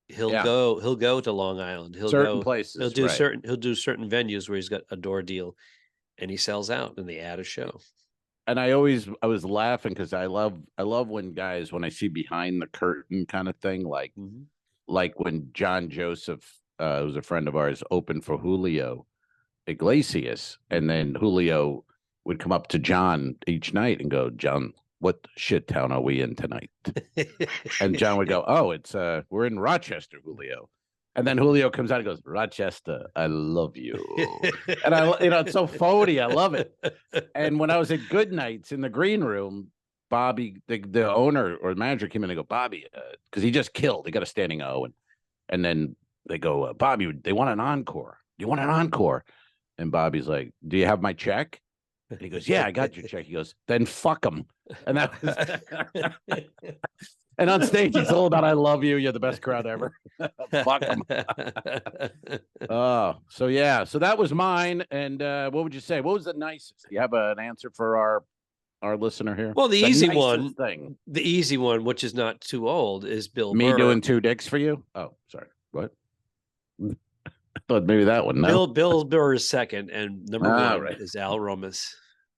He'll go to Long Island. He'll go places. He'll do certain venues where he's got a door deal, and he sells out, and they add a show. And I was laughing because I love when guys, when I see behind the curtain kind of thing, like when John Joseph, who's a friend of ours, opened for Julio Iglesias, and then Julio would come up to John each night and go, "John, what shit town are we in tonight?" And John would go, "Oh, it's we're in Rochester, Julio." And then Julio comes out and goes, "Rochester, I love you." And it's so phony. I love it. And when I was at Good Nights in the green room, Bobby, the owner or the manager came in and go, "Bobby," because he just killed. He got a standing O, and then they go, "Bobby, they want an encore. You want an encore?" And Bobby's like, "Do you have my check?" And he goes, "Yeah, I got your check." He goes, "Then fuck him." And that was. And on stage, he's all about, "I love you. You're the best crowd ever." Fuck him. Oh, so yeah. So that was mine. And what would you say? What was the nicest? Do you have an answer for our listener here? Well, the easy one, which is not too old, is Bill Burr. Me doing 2 dicks for you? Oh, sorry. What? I thought maybe that one. No? Bill Burr is second, and number 1 is Al Romas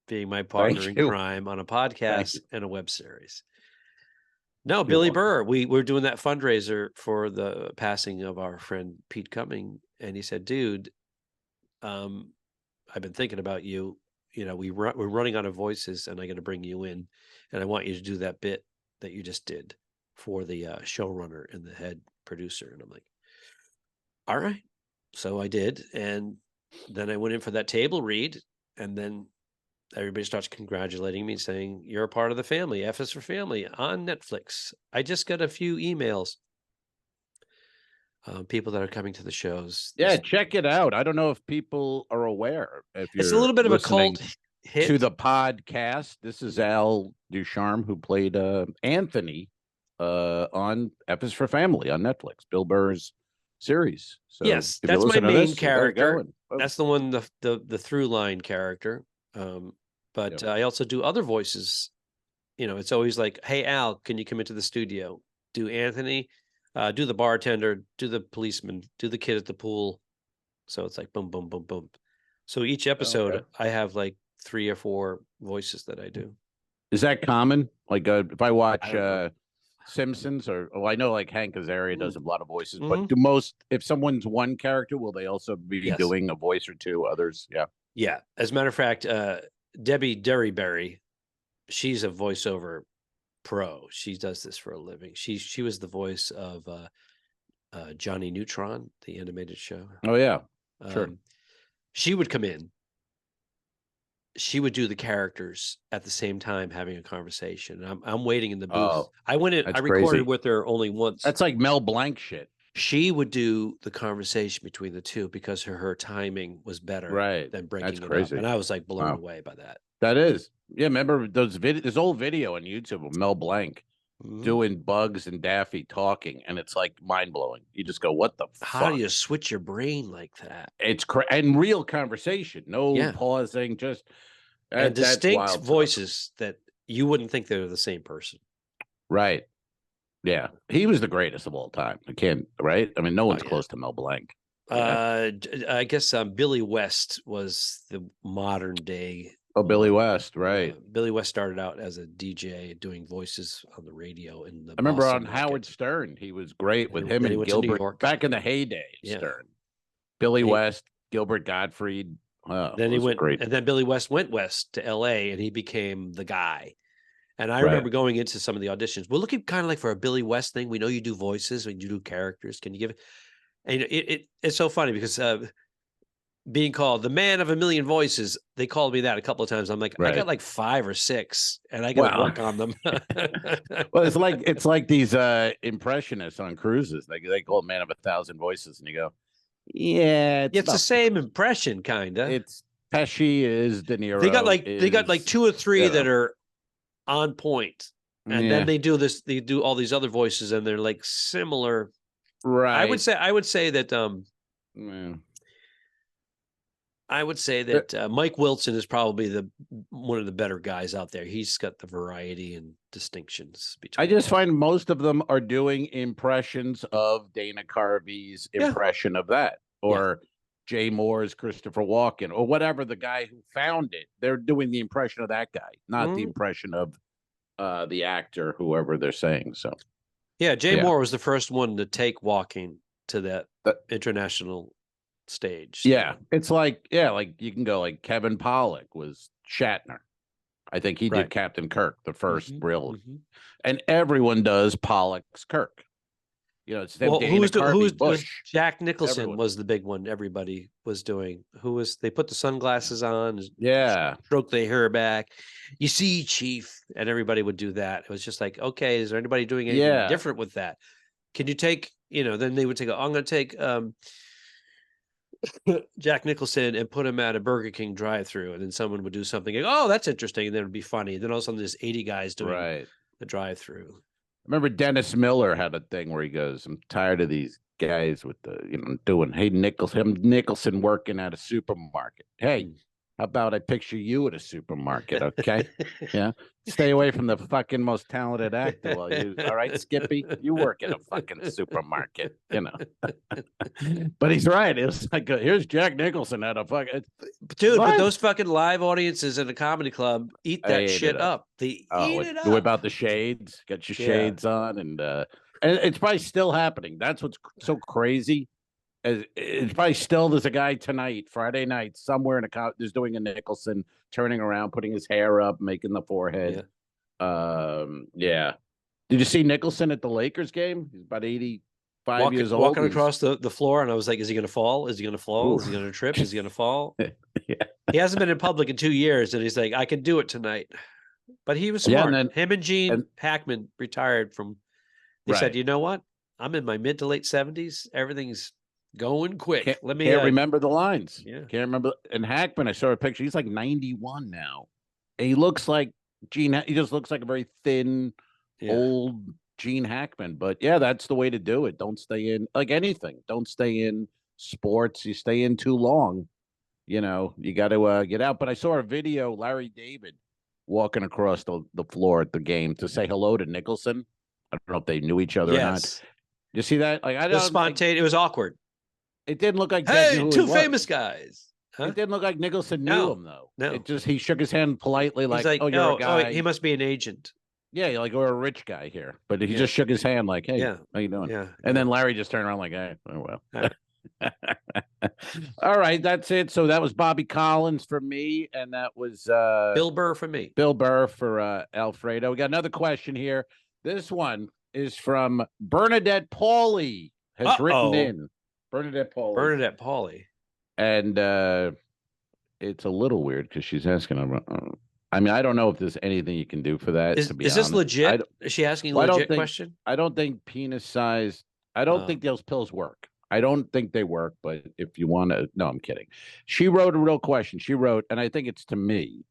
being my partner in crime on a podcast and a web series. No, Billy Burr. We're doing that fundraiser for the passing of our friend Pete Cumming, and he said, "Dude, I've been thinking about you. We're running out of voices, and I'm going to bring you in, and I want you to do that bit that you just did for the showrunner and the head producer." And I'm like, "All right." So I did, and then I went in for that table read, and then everybody starts congratulating me, saying, "You're a part of the family. F is for Family on Netflix." I just got a few emails. People that are coming to the shows. Yeah, check it out. I don't know if people are aware. If you're it's a little bit of a cult hit to the podcast. This is Al Ducharme, who played Anthony on F is for Family on Netflix, Bill Burr's series. So yes, that's my main character. That's the one, the through line character. But I also do other voices. It's always like, "Hey, Al, can you come into the studio? Do Anthony, do the bartender, do the policeman, do the kid at the pool." So it's like boom, boom, boom, boom. So each episode, I have like 3 or 4 voices that I do. Is that common? Like if I watch Simpsons, I know like Hank Azaria does a lot of voices, but if someone's one character, will they also be doing a voice or 2 others? Yeah. Yeah. As a matter of fact, Debbie Derryberry, she's a voiceover pro. She does this for a living. She was the voice of Johnny Neutron, the animated show. Oh yeah, sure. She would come in. She would do the characters at the same time, having a conversation. I'm waiting in the booth. Oh, I went in. I recorded with her only once. That's like Mel Blanc shit. She would do the conversation between the two because her timing was better than breaking it up. And I was like blown away by that. That is. Yeah, remember this old video on YouTube of Mel Blanc doing Bugs and Daffy talking, and it's like mind-blowing. You just go, what the fuck? How do you switch your brain like that? It's and real conversation. No pausing, just... and distinct voices that you wouldn't think they're the same person. Right. Yeah. He was the greatest of all time. I can't, right? I mean, no one's close to Mel Blanc. Yeah. I guess Billy West was the modern day. Oh, Billy West, right. Billy West started out as a DJ doing voices on the radio in the I remember Boston on market. Howard Stern, he was great with him and Gilbert back in the heyday of Stern. Billy West, Gilbert Gottfried. Oh, then he went great. and then Billy West went west to LA and he became the guy. And I remember going into some of the auditions. We're looking kind of like for a Billy West thing. We know you do voices and you do characters. Can you give it? And it's so funny because being called the man of a million voices, they called me that a couple of times. I'm like, I got like 5 or 6 and I got to work on them. Well, it's like these impressionists on cruises. They call it man of 1,000 voices and you go, yeah, it's the same impression, kind of. It's Pesci is De Niro. They got like 2 or 3 that are on point. And then they do all these other voices and they're like similar. Right. I would say that Mike Wilson is probably one of the better guys out there. He's got the variety and distinctions between. I just find most of them are doing impressions of Dana Carvey's impression of that, or Jay Moore's Christopher Walken, or whatever the guy who found it. They're doing the impression of that guy, not the impression of the actor, whoever they're saying. So, Jay Moore was the first one to take walking to that international stage. Yeah, it's like you can go like Kevin Pollak was Shatner. I think he did Captain Kirk, the first real, and everyone does Pollak's Kirk. You know, it's who's Jack Nicholson was the big one. Everybody was doing. They put the sunglasses on, stroke their hair back. You see, Chief, and everybody would do that. It was just like, okay, is there anybody doing anything different with that? Can you take? Then they would take. I'm going to take Jack Nicholson and put him at a Burger King drive-thru, and then someone would do something like, oh, that's interesting, and then it would be funny. And then all of a sudden there's 80 guys doing the drive-thru. I remember Dennis Miller had a thing where he goes, I'm tired of these guys with the, doing, hey, Nicholson working at a supermarket. Hey, how about I picture you at a supermarket, okay? Stay away from the fucking most talented actor. All right, Skippy? You work at a fucking supermarket, But he's right. It was like, here's Jack Nicholson at a fucking... Dude, but those fucking live audiences in a comedy club eat that shit up. They eat it up. What about the shades? Get your shades on. And it's probably still happening. That's what's so crazy. It's probably still, there's a guy tonight, Friday night, somewhere in there's doing a Nicholson, turning around, putting his hair up, making the forehead. Did you see Nicholson at the Lakers game? He's about 85 years old. Walking across the floor, and I was like, is he going to fall? Is he going to fall? Is he going to trip? Is he going to fall? He hasn't been in public in 2 years, and he's like, I can do it tonight. But he was smart. Him and Gene Hackman retired from, they said, you know what? I'm in my mid to late 70s. Everything's going quick. Can't remember the lines. Can't remember. And Hackman, I saw a picture. He's like 91 now. And he looks like Gene. He just looks like a very thin, old Gene Hackman. But that's the way to do it. Don't stay in like anything. Don't stay in sports. You stay in too long, you got to get out. But I saw a video, Larry David walking across the floor at the game to say hello to Nicholson. I don't know if they knew each other or not. You see that? Like, it was spontaneous. It was awkward. It didn't look like two famous guys. Huh? It didn't look like Nicholson knew him though. No, he shook his hand politely, like, "Oh, you're a guy." Oh, he must be an agent. Yeah, like we're a rich guy here, but he just shook his hand, like, "Hey, how you doing?" Yeah, and then Larry just turned around, like, "Hey, oh well." All right, that's it. So that was Bobby Collins for me, and that was Bill Burr for me. Bill Burr for Alfredo. We got another question here. This one is from Bernadette Pauly. Has written in. Bernadette Pauly. And it's a little weird because she's asking about. I mean, I don't know if there's anything you can do for that. Is this legit? Is she asking a legit question? I don't think penis size. I don't think those pills work. I don't think they work. But if you want to, no, I'm kidding. She wrote a real question. She wrote, and I think it's to me: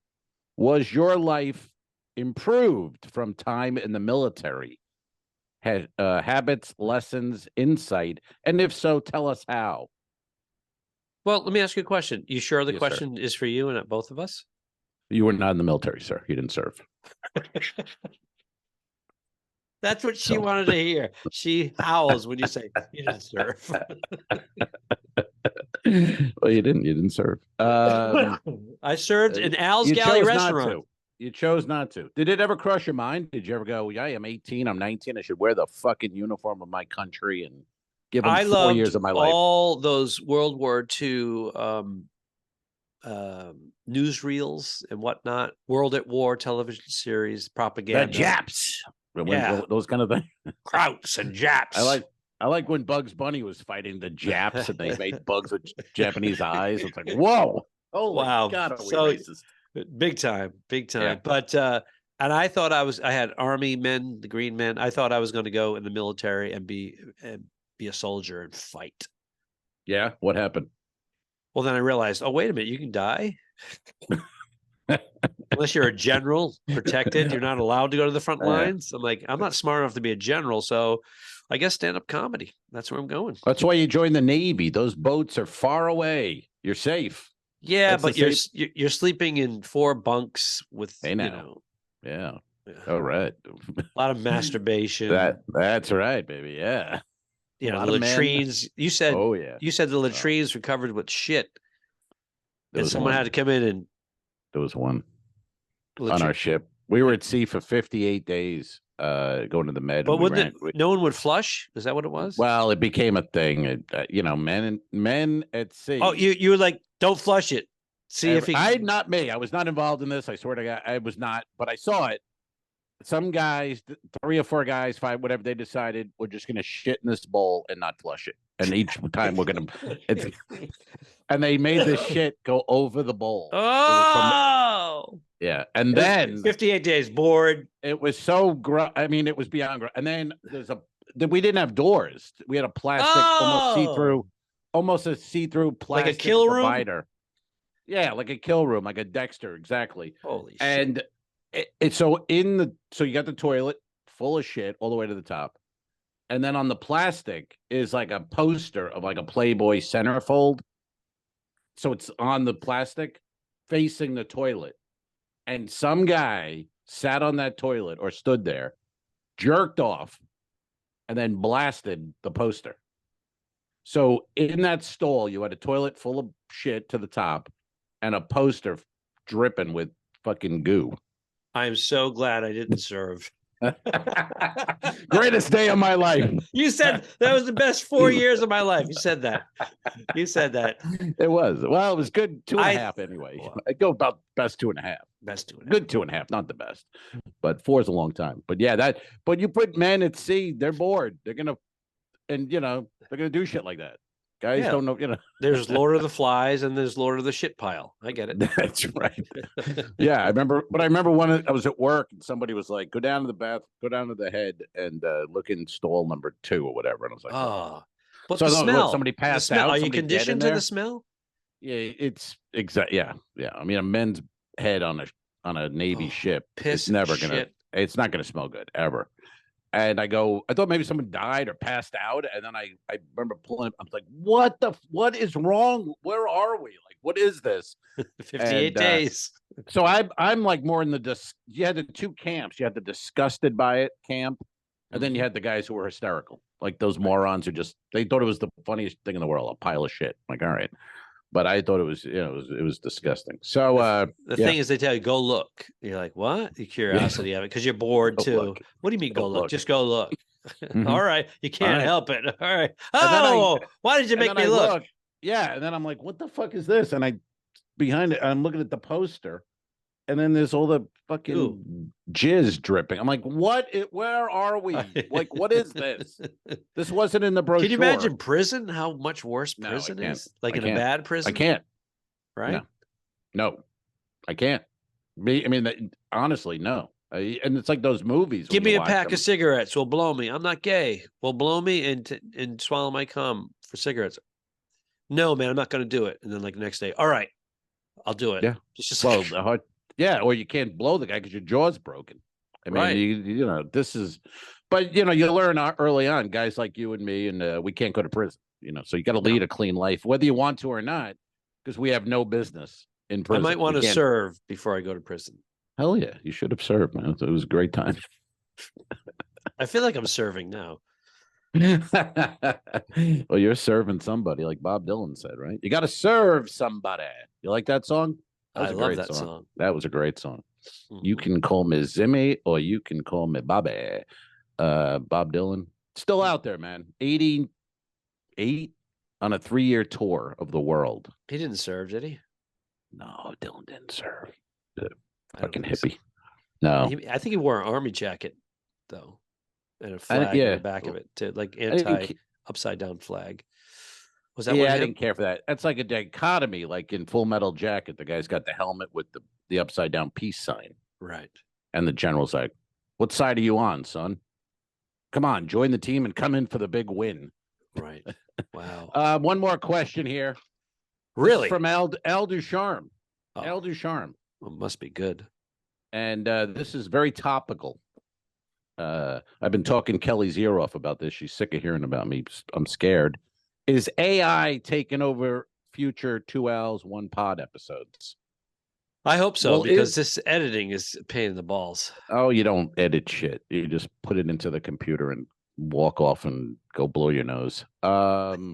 was your life improved from time in the military? Habits, lessons, insight, and if so, tell us how. Well, let me ask you a question. You sure the question is for you and not both of us? You were not in the military, sir. You didn't serve. That's what she wanted to hear. She howls when you say you didn't serve. Well, you didn't. You didn't serve. I served in Al's Galley restaurant. You chose not to. Did it ever cross your mind? Did you ever go, yeah, I'm 18, I'm 19, I should wear the fucking uniform of my country and give them 4 years of my life? All those World War II newsreels and whatnot, World at War television series, propaganda. The Japs. Those kind of things. Krauts and Japs. I like when Bugs Bunny was fighting the Japs and they made bugs with Japanese eyes. It's like, whoa. Oh, wow. God, are we racist? Big time. Yeah. But, and I thought I had army men, the green men. I thought I was going to go in the military and be a soldier and fight. Yeah. What happened? Well, then I realized, oh, wait a minute, you can die. Unless you're a general, protected, you're not allowed to go to the front lines. I'm like, I'm not smart enough to be a general, so I guess stand-up comedy. That's where I'm going. That's why you joined the Navy. Those boats are far away. You're safe. Yeah, but you're sleeping in 4 bunks with Yeah. All right. A lot of masturbation. That's right, baby. Yeah. The latrines. You said you said the latrines were covered with shit. And someone had to come in and there was one on our ship. We were at sea for 58 days, going to the Med. But no one would flush? Is that what it was? Well, it became a thing. Men at sea. Oh, you were like, don't flush it. See if he. Not me. I was not involved in this. I swear to God, I was not. But I saw it. Some guys, 3 or 4 guys, 5, whatever, they decided we're just going to shit in this bowl and not flush it. And each time we're going to, and they made this shit go over the bowl. Oh, yeah. And then 58 days bored. It was so it was beyond. And then we didn't have doors. We had a plastic, almost a see-through plastic, like a kill divider. room. Yeah, like a kill room, like a Dexter, exactly. Holy shit. And so you got the toilet full of shit all the way to the top. And then on the plastic is like a poster of like a Playboy centerfold. So it's on the plastic facing the toilet. And some guy sat on that toilet or stood there, jerked off, and then blasted the poster. So in that stall, you had a toilet full of shit to the top and a poster dripping with fucking goo. I'm so glad I didn't serve. Greatest day of my life. You said that was the best 4 years of my life. You said that. It was. Well, it was good 2.5 anyway. I go about best 2.5. Best 2.5. Good 2.5, not the best. But 4 is a long time. But yeah, but you put men at sea, they're bored. They're gonna do shit like that. Guys don't know, There's Lord of the Flies and there's Lord of the Shit Pile. I get it. That's right. Yeah, I remember I was at work and somebody was like, go down to the head and look in stall number 2 or whatever. And I was like, oh. But so the smell. Somebody passed out. Are you conditioned to the smell? Yeah, it's exact. Yeah. I mean, a men's head on a Navy ship, it's never it's not gonna smell good ever. And I thought maybe someone died or passed out. And then I remember pulling, I was like, what is wrong? Where are we? Like, what is this? 58 days. So I'm like more in you had the 2 camps. You had the disgusted by it camp. And then you had the guys who were hysterical. Like those morons who they thought it was the funniest thing in the world, a pile of shit. Like, all right. But I thought it was, it was disgusting. So the thing is, they tell you go look. You're like, what? Your curiosity of it because you're bored too. Look. What do you mean go look? Just go look. Mm-hmm. All right, you can't help it. All right. Oh, why did you make me look? Yeah, and then I'm like, what the fuck is this? And behind it, I'm looking at the poster, and then there's all the fucking jizz dripping. I'm like, what? Where are we? Like, what is this? This wasn't in the brochure. Can you imagine prison? How much worse prison is? Like in a bad prison? I can't. Right? No, I can't. I mean, honestly, no. And it's like those movies. Give me a pack of cigarettes. Will blow me. I'm not gay. Will blow me and swallow my cum for cigarettes. No, man, I'm not going to do it. And then like the next day, all right, I'll do it. Yeah. It's just yeah, or you can't blow the guy because your jaw's broken. I mean, this is, but you learn early on, guys like you and me, and we can't go to prison. So you got to lead a clean life, whether you want to or not, because we have no business in prison. I might want to serve before I go to prison. Hell yeah, you should have served, man. It was a great time. I feel like I'm serving now. Well, you're serving somebody, like Bob Dylan said, right? You got to serve somebody. You like that song? I love that song. That was a great song. Mm-hmm. You can call me Zimmy or you can call me Bobby. Bob Dylan, still out there, man. 88 on a 3-year tour of the world. He didn't serve, did he? No, Dylan didn't serve. Fucking hippie. No, I think he wore an army jacket though, and a flag on the back of it, to like upside down flag. Was that? Yeah, I didn't care for that. That's like a dichotomy, like in Full Metal Jacket. The guy's got the helmet with the upside down peace sign, right? And the general's like, "What side are you on, son? Come on, join the team and come in for the big win." Right. Wow. One more question here. Really? From El Ducharme. Oh. El Ducharme. Well, must be good. And this is very topical. I've been talking Kelly's ear off about this. She's sick of hearing about me. I'm scared. Is AI taking over future 2 L's 1 Pod episodes? I hope so, because this editing is a pain in the balls. Oh, you don't edit shit. You just put it into the computer and walk off and go blow your nose. AI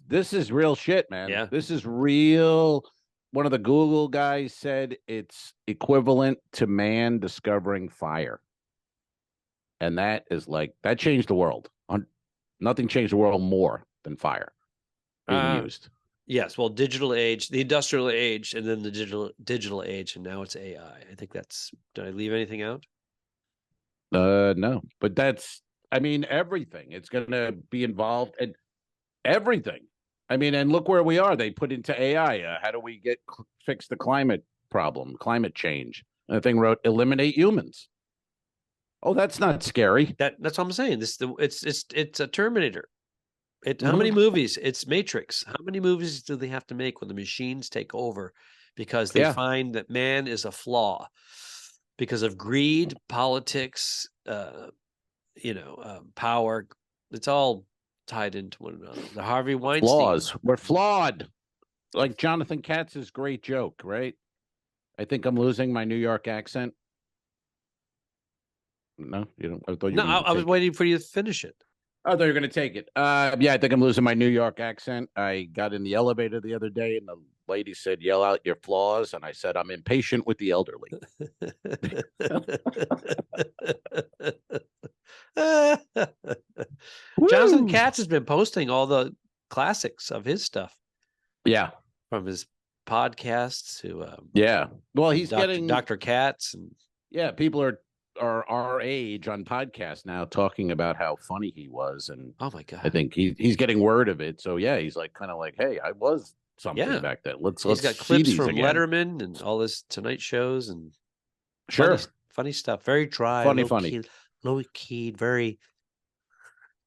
this is real shit, man. Yeah. This is real. One of the Google guys said it's equivalent to man discovering fire. And that is like, that changed the world. Nothing changed the world more than fire being used. Yes. Well, digital age, the industrial age, and then the digital age, and now it's AI. I think did I leave anything out? No, but everything. It's going to be involved in everything. And look where we are. They put into AI. How do we fix the climate problem, climate change? And the thing wrote, eliminate humans. Oh, that's not scary. That's what I'm saying. It's a Terminator. How many movies? It's Matrix. How many movies do they have to make when the machines take over? Because they find that man is a flaw because of greed, politics, power. It's all tied into one another. The Harvey Weinstein. Flaws. We're flawed. Like Jonathan Katz's great joke, right? I think I'm losing my New York accent. No, you don't. I thought you. No, I was waiting for you to finish it. I thought you were going to take it. Yeah, I think I'm losing my New York accent. I got in the elevator the other day, and the lady said, "Yell out your flaws," and I said, "I'm impatient with the elderly." Jonathan Katz has been posting all the classics of his stuff. Yeah, from his podcasts to Well, he's getting Dr. Katz, and people are our age on podcasts now talking about how funny he was, and oh my god, I think he's getting word of it. So yeah, he's like kind of like, hey, I was something back then. He's got clips from Letterman and all his Tonight shows and funny stuff. Very dry, low keyed, very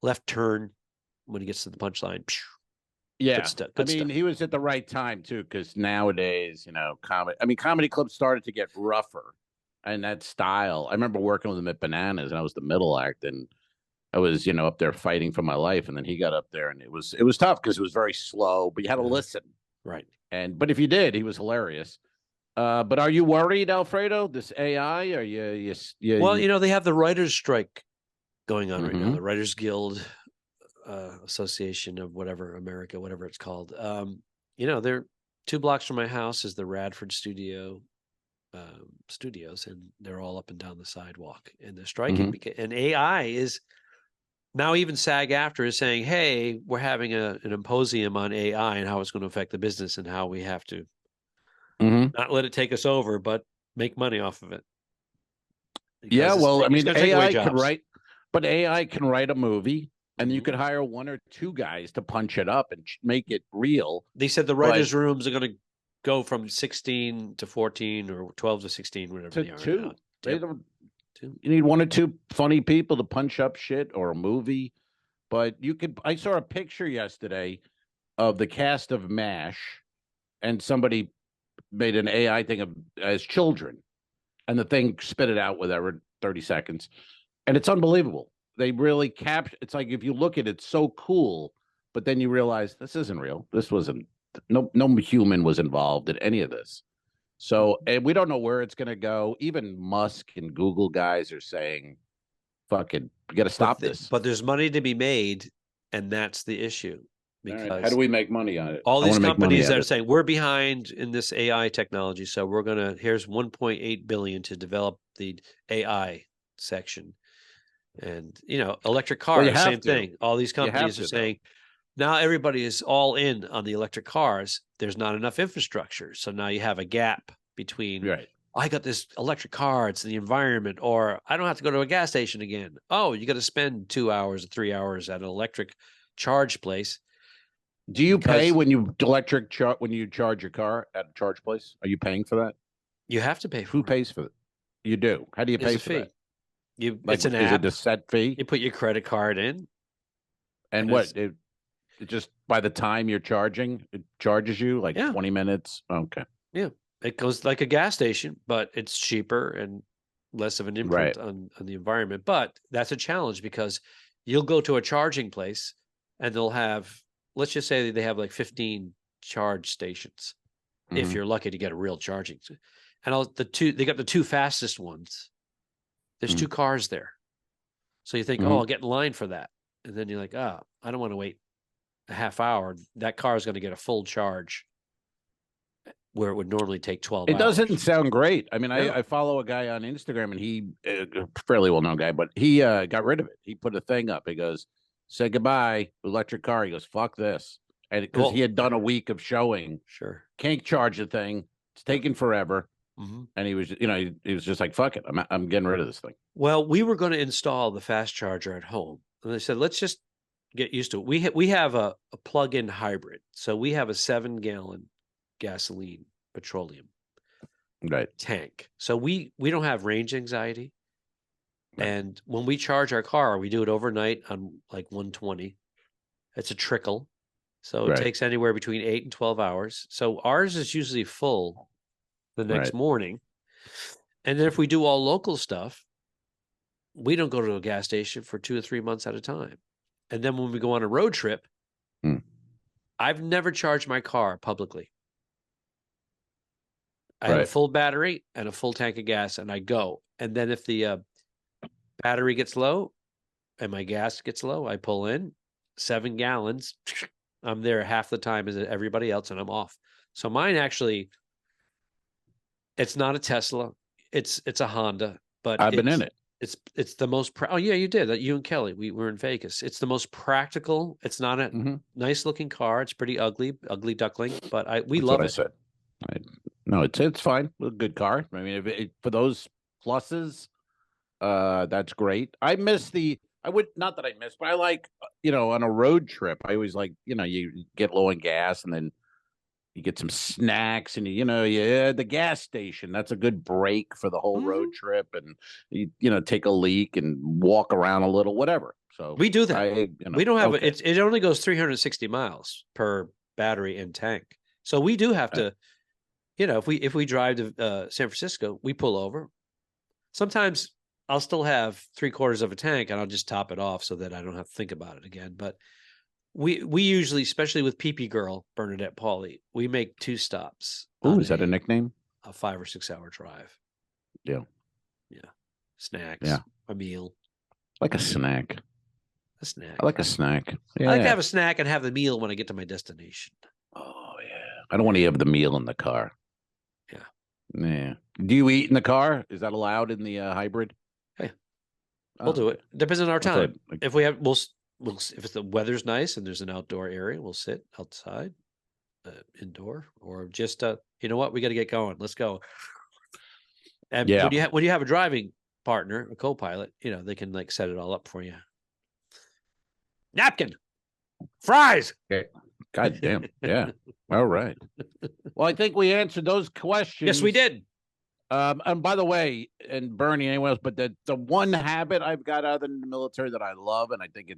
left turn when he gets to the punchline. Yeah, good stuff. He was at the right time too, because nowadays, comedy clubs started to get rougher. And that style, I remember working with him at Bananas, and I was the middle act, and I was, up there fighting for my life. And then he got up there, and it was tough because it was very slow, but you had to listen, right? But if you did, he was hilarious. But are you worried, Alfredo? This AI? Are you? Well, they have the writers' strike going on right now. The Writers Guild Association of whatever it's called. They're 2 blocks from my house is the Radford studios, and they're all up and down the sidewalk, and they're striking. And AI is now, even SAG-AFTRA is saying, hey, we're having an symposium on AI and how it's going to affect the business and how we have to not let it take us over, but make money off of it. AI could write, but AI can write a movie, and you could hire 1 or 2 guys to punch it up and make it real. They said the writers' rooms are going to go from 16 to 14 or 12 to 16, whatever they are. 2. You need 1 or 2 funny people to punch up shit or a movie. But I saw a picture yesterday of the cast of MASH, and somebody made an AI thing as children, and the thing spit it out whatever 30 seconds, and it's unbelievable. They really capture. It's like, if you look at it, it's so cool, but then you realize this isn't real. This wasn't no human was involved in any of this. So, and we don't know where it's going to go. Even Musk and Google guys are saying, "Fucking, we got to stop this." But there's money to be made, and that's the issue. Because right. How do we make money on it? All these companies that are saying we're behind in this AI technology, so we're gonna here's 1.8 billion to develop the AI section, and electric cars, same thing. All these companies are saying now everybody is all in on the electric cars. There's not enough infrastructure, so now you have a gap between. Right. I got this electric car, it's the environment, or I don't have to go to a gas station again. Oh, you got to spend 2 hours or 3 hours at an electric charge place. Do you pay when you when you charge your car at a charge place? Are you paying for that? You have to pay for Who pays for it? You do. How do you pay for that? It's an app. Is it a set fee? You put your credit card in. And what? It just by the time you're charging, it charges you like 20 minutes? Okay. Yeah. It goes like a gas station, but it's cheaper and less of an imprint on the environment. But that's a challenge because you'll go to a charging place and they'll have, let's just say they have like 15 charge stations. If you're lucky to get a real charging. And they got the two fastest ones. There's 2 cars there. So you think, oh, I'll get in line for that. And then you're like, I don't want to wait a half hour. That car is going to get a full charge where it would normally take 12 hours. It doesn't sound great. I mean, I follow a guy on Instagram and he, a fairly well-known guy, but he got rid of it. He put a thing up. He goes, say goodbye, electric car. He goes, fuck this. And because he had done a week of showing. Sure. Can't charge the thing. It's taking forever. And he was, he was just like, fuck it. I'm getting rid of this thing. Well, we were going to install the fast charger at home. And they said, let's just get used to it. We have a plug-in hybrid. So we have a 7-gallon gasoline petroleum tank. So we don't have range anxiety. Right. And when we charge our car, we do it overnight on like 120. It's a trickle. So it takes anywhere between 8 and 12 hours. So ours is usually full the next morning. And then if we do all local stuff, we don't go to a gas station for 2 or 3 months at a time. And then when we go on a road trip, I've never charged my car publicly. I have a full battery and a full tank of gas, and I go. And then if the battery gets low and my gas gets low, I pull in 7 gallons. I'm there half the time as everybody else, and I'm off. So mine actually, it's not a Tesla. It's a Honda, but I've been in it. It's the most. Oh yeah, you did. You and Kelly, we were in Vegas. It's the most practical. It's not a nice looking car. It's pretty ugly duckling, but we love it. That's what I said. No, it's fine. A good car. I mean, for those pluses, that's great. I miss not that I miss, but I like, on a road trip, I always like, you get low on gas and then you get some snacks and, the gas station. That's a good break for the whole road trip. And, you take a leak and walk around a little, whatever. So we do that. We don't have it only goes 360 miles per battery and tank. So we do have to, if we drive to San Francisco, we pull over. Sometimes I'll still have 3/4 of a tank and I'll just top it off so that I don't have to think about it again. But we usually, especially with PP Girl, Bernadette Pauly, we make 2 stops. Oh, is that a nickname? A 5 or 6 hour drive. Yeah. Yeah. Snacks. Yeah. A meal. Like a snack. A snack. I like a snack. Yeah. I like to have a snack and have the meal when I get to my destination. Oh, yeah. I don't want to have the meal in the car. Yeah. Yeah. Do you eat in the car? Is that allowed in the hybrid? Hey, we'll do it. Depends on our time. If we have, we'll if the weather's nice and there's an outdoor area, we'll sit outside, indoor, or just you know what, we got to get going. Let's go. And when you have a driving partner, a co-pilot, they can like set it all up for you. Napkin, fries. Okay. God damn. Yeah. All right. Well, I think we answered those questions. Yes, we did. And by the way, and Bernie, anyone else, but the one habit I've got out of the military that I love, and I think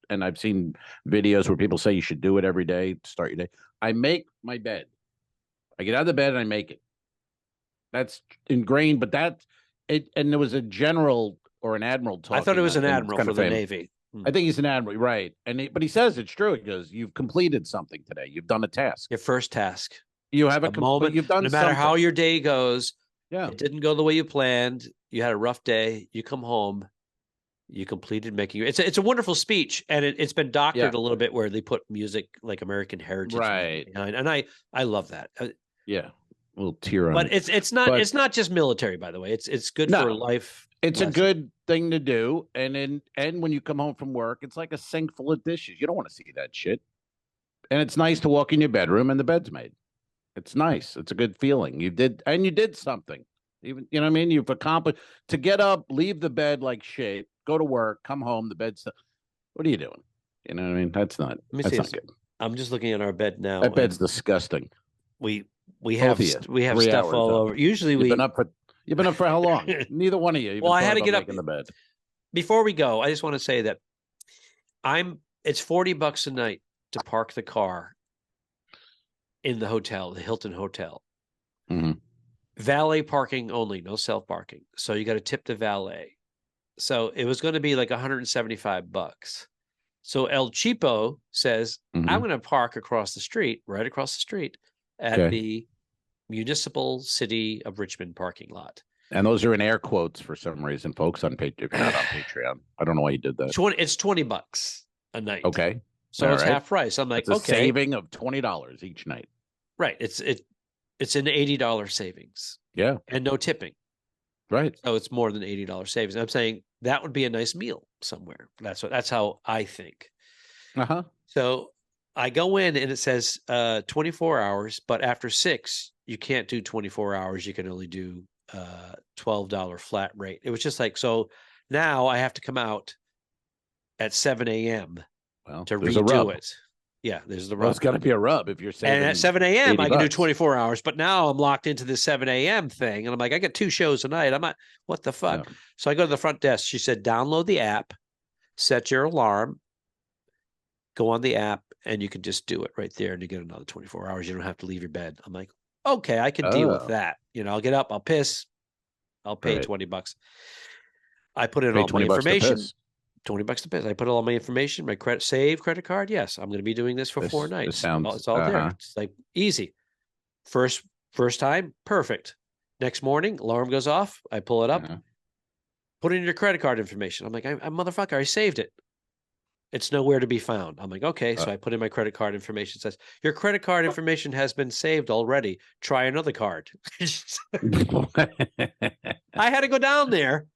and I've seen videos where people say you should do it every day to start your day. I make my bed. I get out of the bed and I make it. That's ingrained, but and there was a general or an admiral talking. I thought it was an admiral for the Navy. I think he's an admiral, right? But he says it's true. He goes, "You've completed something today. You've done a task. Your first task. You have a moment. You've done no matter something. how your day goes. Yeah, it didn't go the way you planned. You had a rough day. You come home. You completed making it's a wonderful speech, and it's been doctored a little bit where they put music like American heritage right behind, and I love that. Yeah, a little tear on. But it's not just military, by the way. It's good for life. It's a good thing to do, and when you come home from work, it's like a sink full of dishes. You don't want to see that shit. And it's nice to walk in your bedroom and the bed's made. It's nice. It's a good feeling. You did something. Even you know what I mean. You've accomplished to get up, leave the bed like shit, go to work, come home, the bed's. What are you doing? You know what I mean? That's not good. I'm just looking at our bed now. That bed's disgusting. We have stuff all over. Usually you've been up for how long? Neither one of you. Well, I had to get up in the bed. Before we go, I just want to say that it's $40 a night to park the car in the hotel, the Hilton Hotel. Mm-hmm. Valet parking only, no self parking. So you got to tip the valet. So it was going to be like $175. So El Cheapo says, I'm going to park right across the street at the Municipal City of Richmond parking lot. And those are in air quotes for some reason, folks, if you're not on Patreon. I don't know why you did that. It's $20 a night. Okay. So it's half price. I'm like, it's a saving of $20 each night. Right. It's an $80 savings. Yeah. And no tipping. Right. So it's more than $80 savings. I'm saying that would be a nice meal somewhere. That's how I think. Uh-huh. So I go in and it says 24 hours, but after 6, you can't do 24 hours. You can only do $12 flat rate. It was just like, so now I have to come out at 7 a.m. to redo it. Yeah, there's the rub. Well, it's got to be a rub if you're saying. And at 7 a.m. I can do 24 hours, but now I'm locked into this 7 a.m. thing. And I'm like, I got 2 shows a night. I'm not, what the fuck? No. So I go to the front desk. She said, download the app, set your alarm, go on the app, and you can just do it right there. And you get another 24 hours. You don't have to leave your bed. I'm like, okay, I can deal with that. I'll get up, I'll piss, I'll pay $20. I put in all my information. $20 to piss. I put all my information, my credit card. Yes, I'm going to be doing this for 4 nights. It's all there. It's like easy. First time, perfect. Next morning, alarm goes off. I pull it up, put in your credit card information. I'm like, I motherfucker, I saved it. It's nowhere to be found. I'm like, okay. So I put in my credit card information. It says, your credit card information has been saved already. Try another card. I had to go down there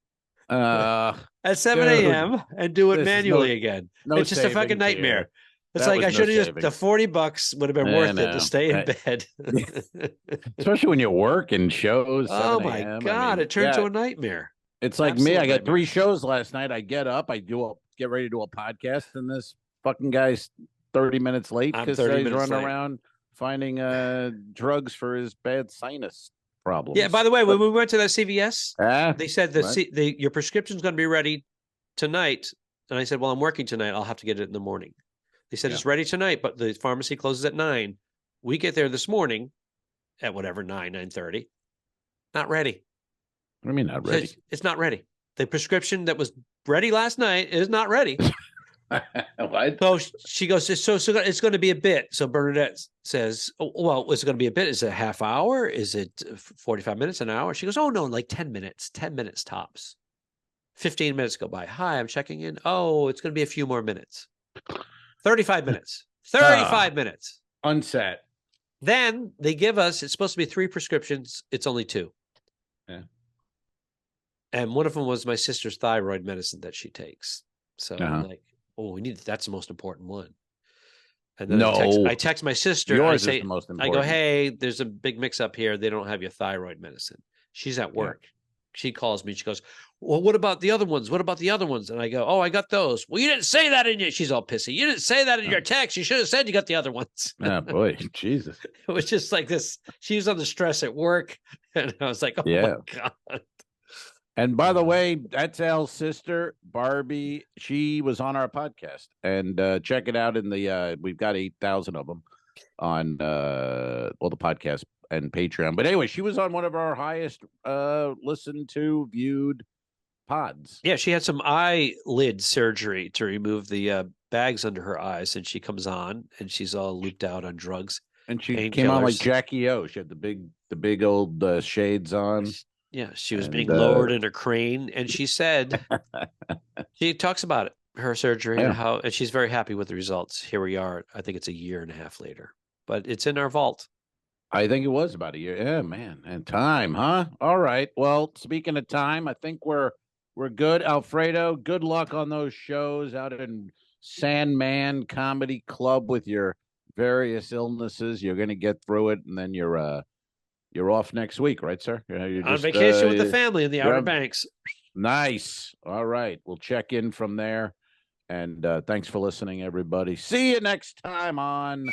at 7 a.m. and do it manually again. It's just a fucking nightmare. Here. It's like I should have just, the $40 would have been worth it to stay in bed. Especially when you work and shows. Oh my God, it turned to a nightmare. It's like me. I got 3 shows last night. I get up, get ready to do a podcast, and this fucking guy's 30 minutes late because he's running around finding drugs for his bad sinus problems. Yeah, by the way, when we went to that CVS, they said your prescription's going to be ready tonight. And I said, well, I'm working tonight. I'll have to get it in the morning. They said, it's ready tonight, but the pharmacy closes at 9. We get there this morning at whatever, 9:30. Not ready. What do you mean not ready? It's not ready. The prescription that was ready last night is not ready. What? So she goes, so it's going to be a bit. So Bernadette says, oh, well, is it going to be a bit? Is it a half hour? Is it 45 minutes, an hour? She goes, oh, no, like 10 minutes, 10 minutes tops. 15 minutes go by. Hi, I'm checking in. Oh, it's going to be a few more minutes. 35 minutes. 35 minutes. Unset. Then they give us, it's supposed to be 3 prescriptions. It's only 2. Yeah. And one of them was my sister's thyroid medicine that she takes. So I'm like, oh, that's the most important one. And then I text my sister. Yours is the most important. I go, hey, there's a big mix up here. They don't have your thyroid medicine. She's at work. She calls me. She goes, well, what about the other ones? What about the other ones? And I go, oh, I got those. Well, you didn't say that in your, she's all pissy. You didn't say that in your text. You should have said you got the other ones. Oh, boy. Jesus. It was just like this. She was under stress at work. And I was like, oh, my God. And by the way, that's Al's sister, Barbie. She was on our podcast. And check it out in the, we've got 8,000 of them on the podcast and Patreon. But anyway, she was on one of our highest listened to, viewed pods. Yeah, she had some eyelid surgery to remove the bags under her eyes, and she comes on, and she's all looped out on drugs. And she came on like Jackie O. She had the big old shades on. Yeah, she was being lowered in a crane, and she said she talks about it, her surgery, and she's very happy with the results. Here we are. I think it's a year and a half later, but it's in our vault. I think it was about a year. Yeah, man. And time, huh? All right. Well, speaking of time, I think we're good. Alfredo, good luck on those shows out in Sandman Comedy Club with your various illnesses. You're going to get through it, and then you're off next week, right, sir? You're on vacation with the family in the Outer Banks. Nice. All right. We'll check in from there. And thanks for listening, everybody. See you next time on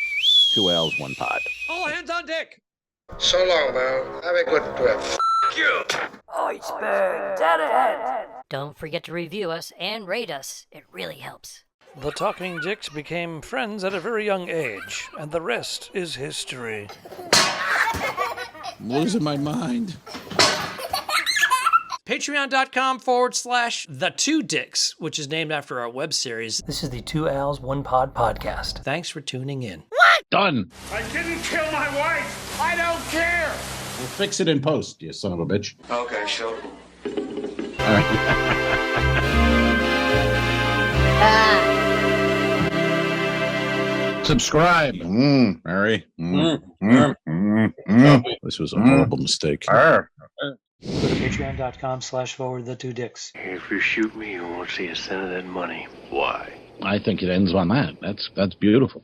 2 L's, 1 Pod. All hands on deck. So long, man. Have a good trip. F*** you. Iceberg dead ahead. Don't forget to review us and rate us. It really helps. The Talking Dicks became friends at a very young age, and the rest is history. I'm losing my mind. Patreon.com/The2Dicks, which is named after our web series. This is the 2 Al's 1 Pod podcast. Thanks for tuning in. What? Done. I didn't kill my wife. I don't care. We'll fix it in post, you son of a bitch. Okay, sure. All right. Subscribe. Mary. This was a horrible mistake. Go to patreon.com/forward2dicks. If you shoot me, you won't see a cent of that money. Why? I think it ends on that. That's beautiful.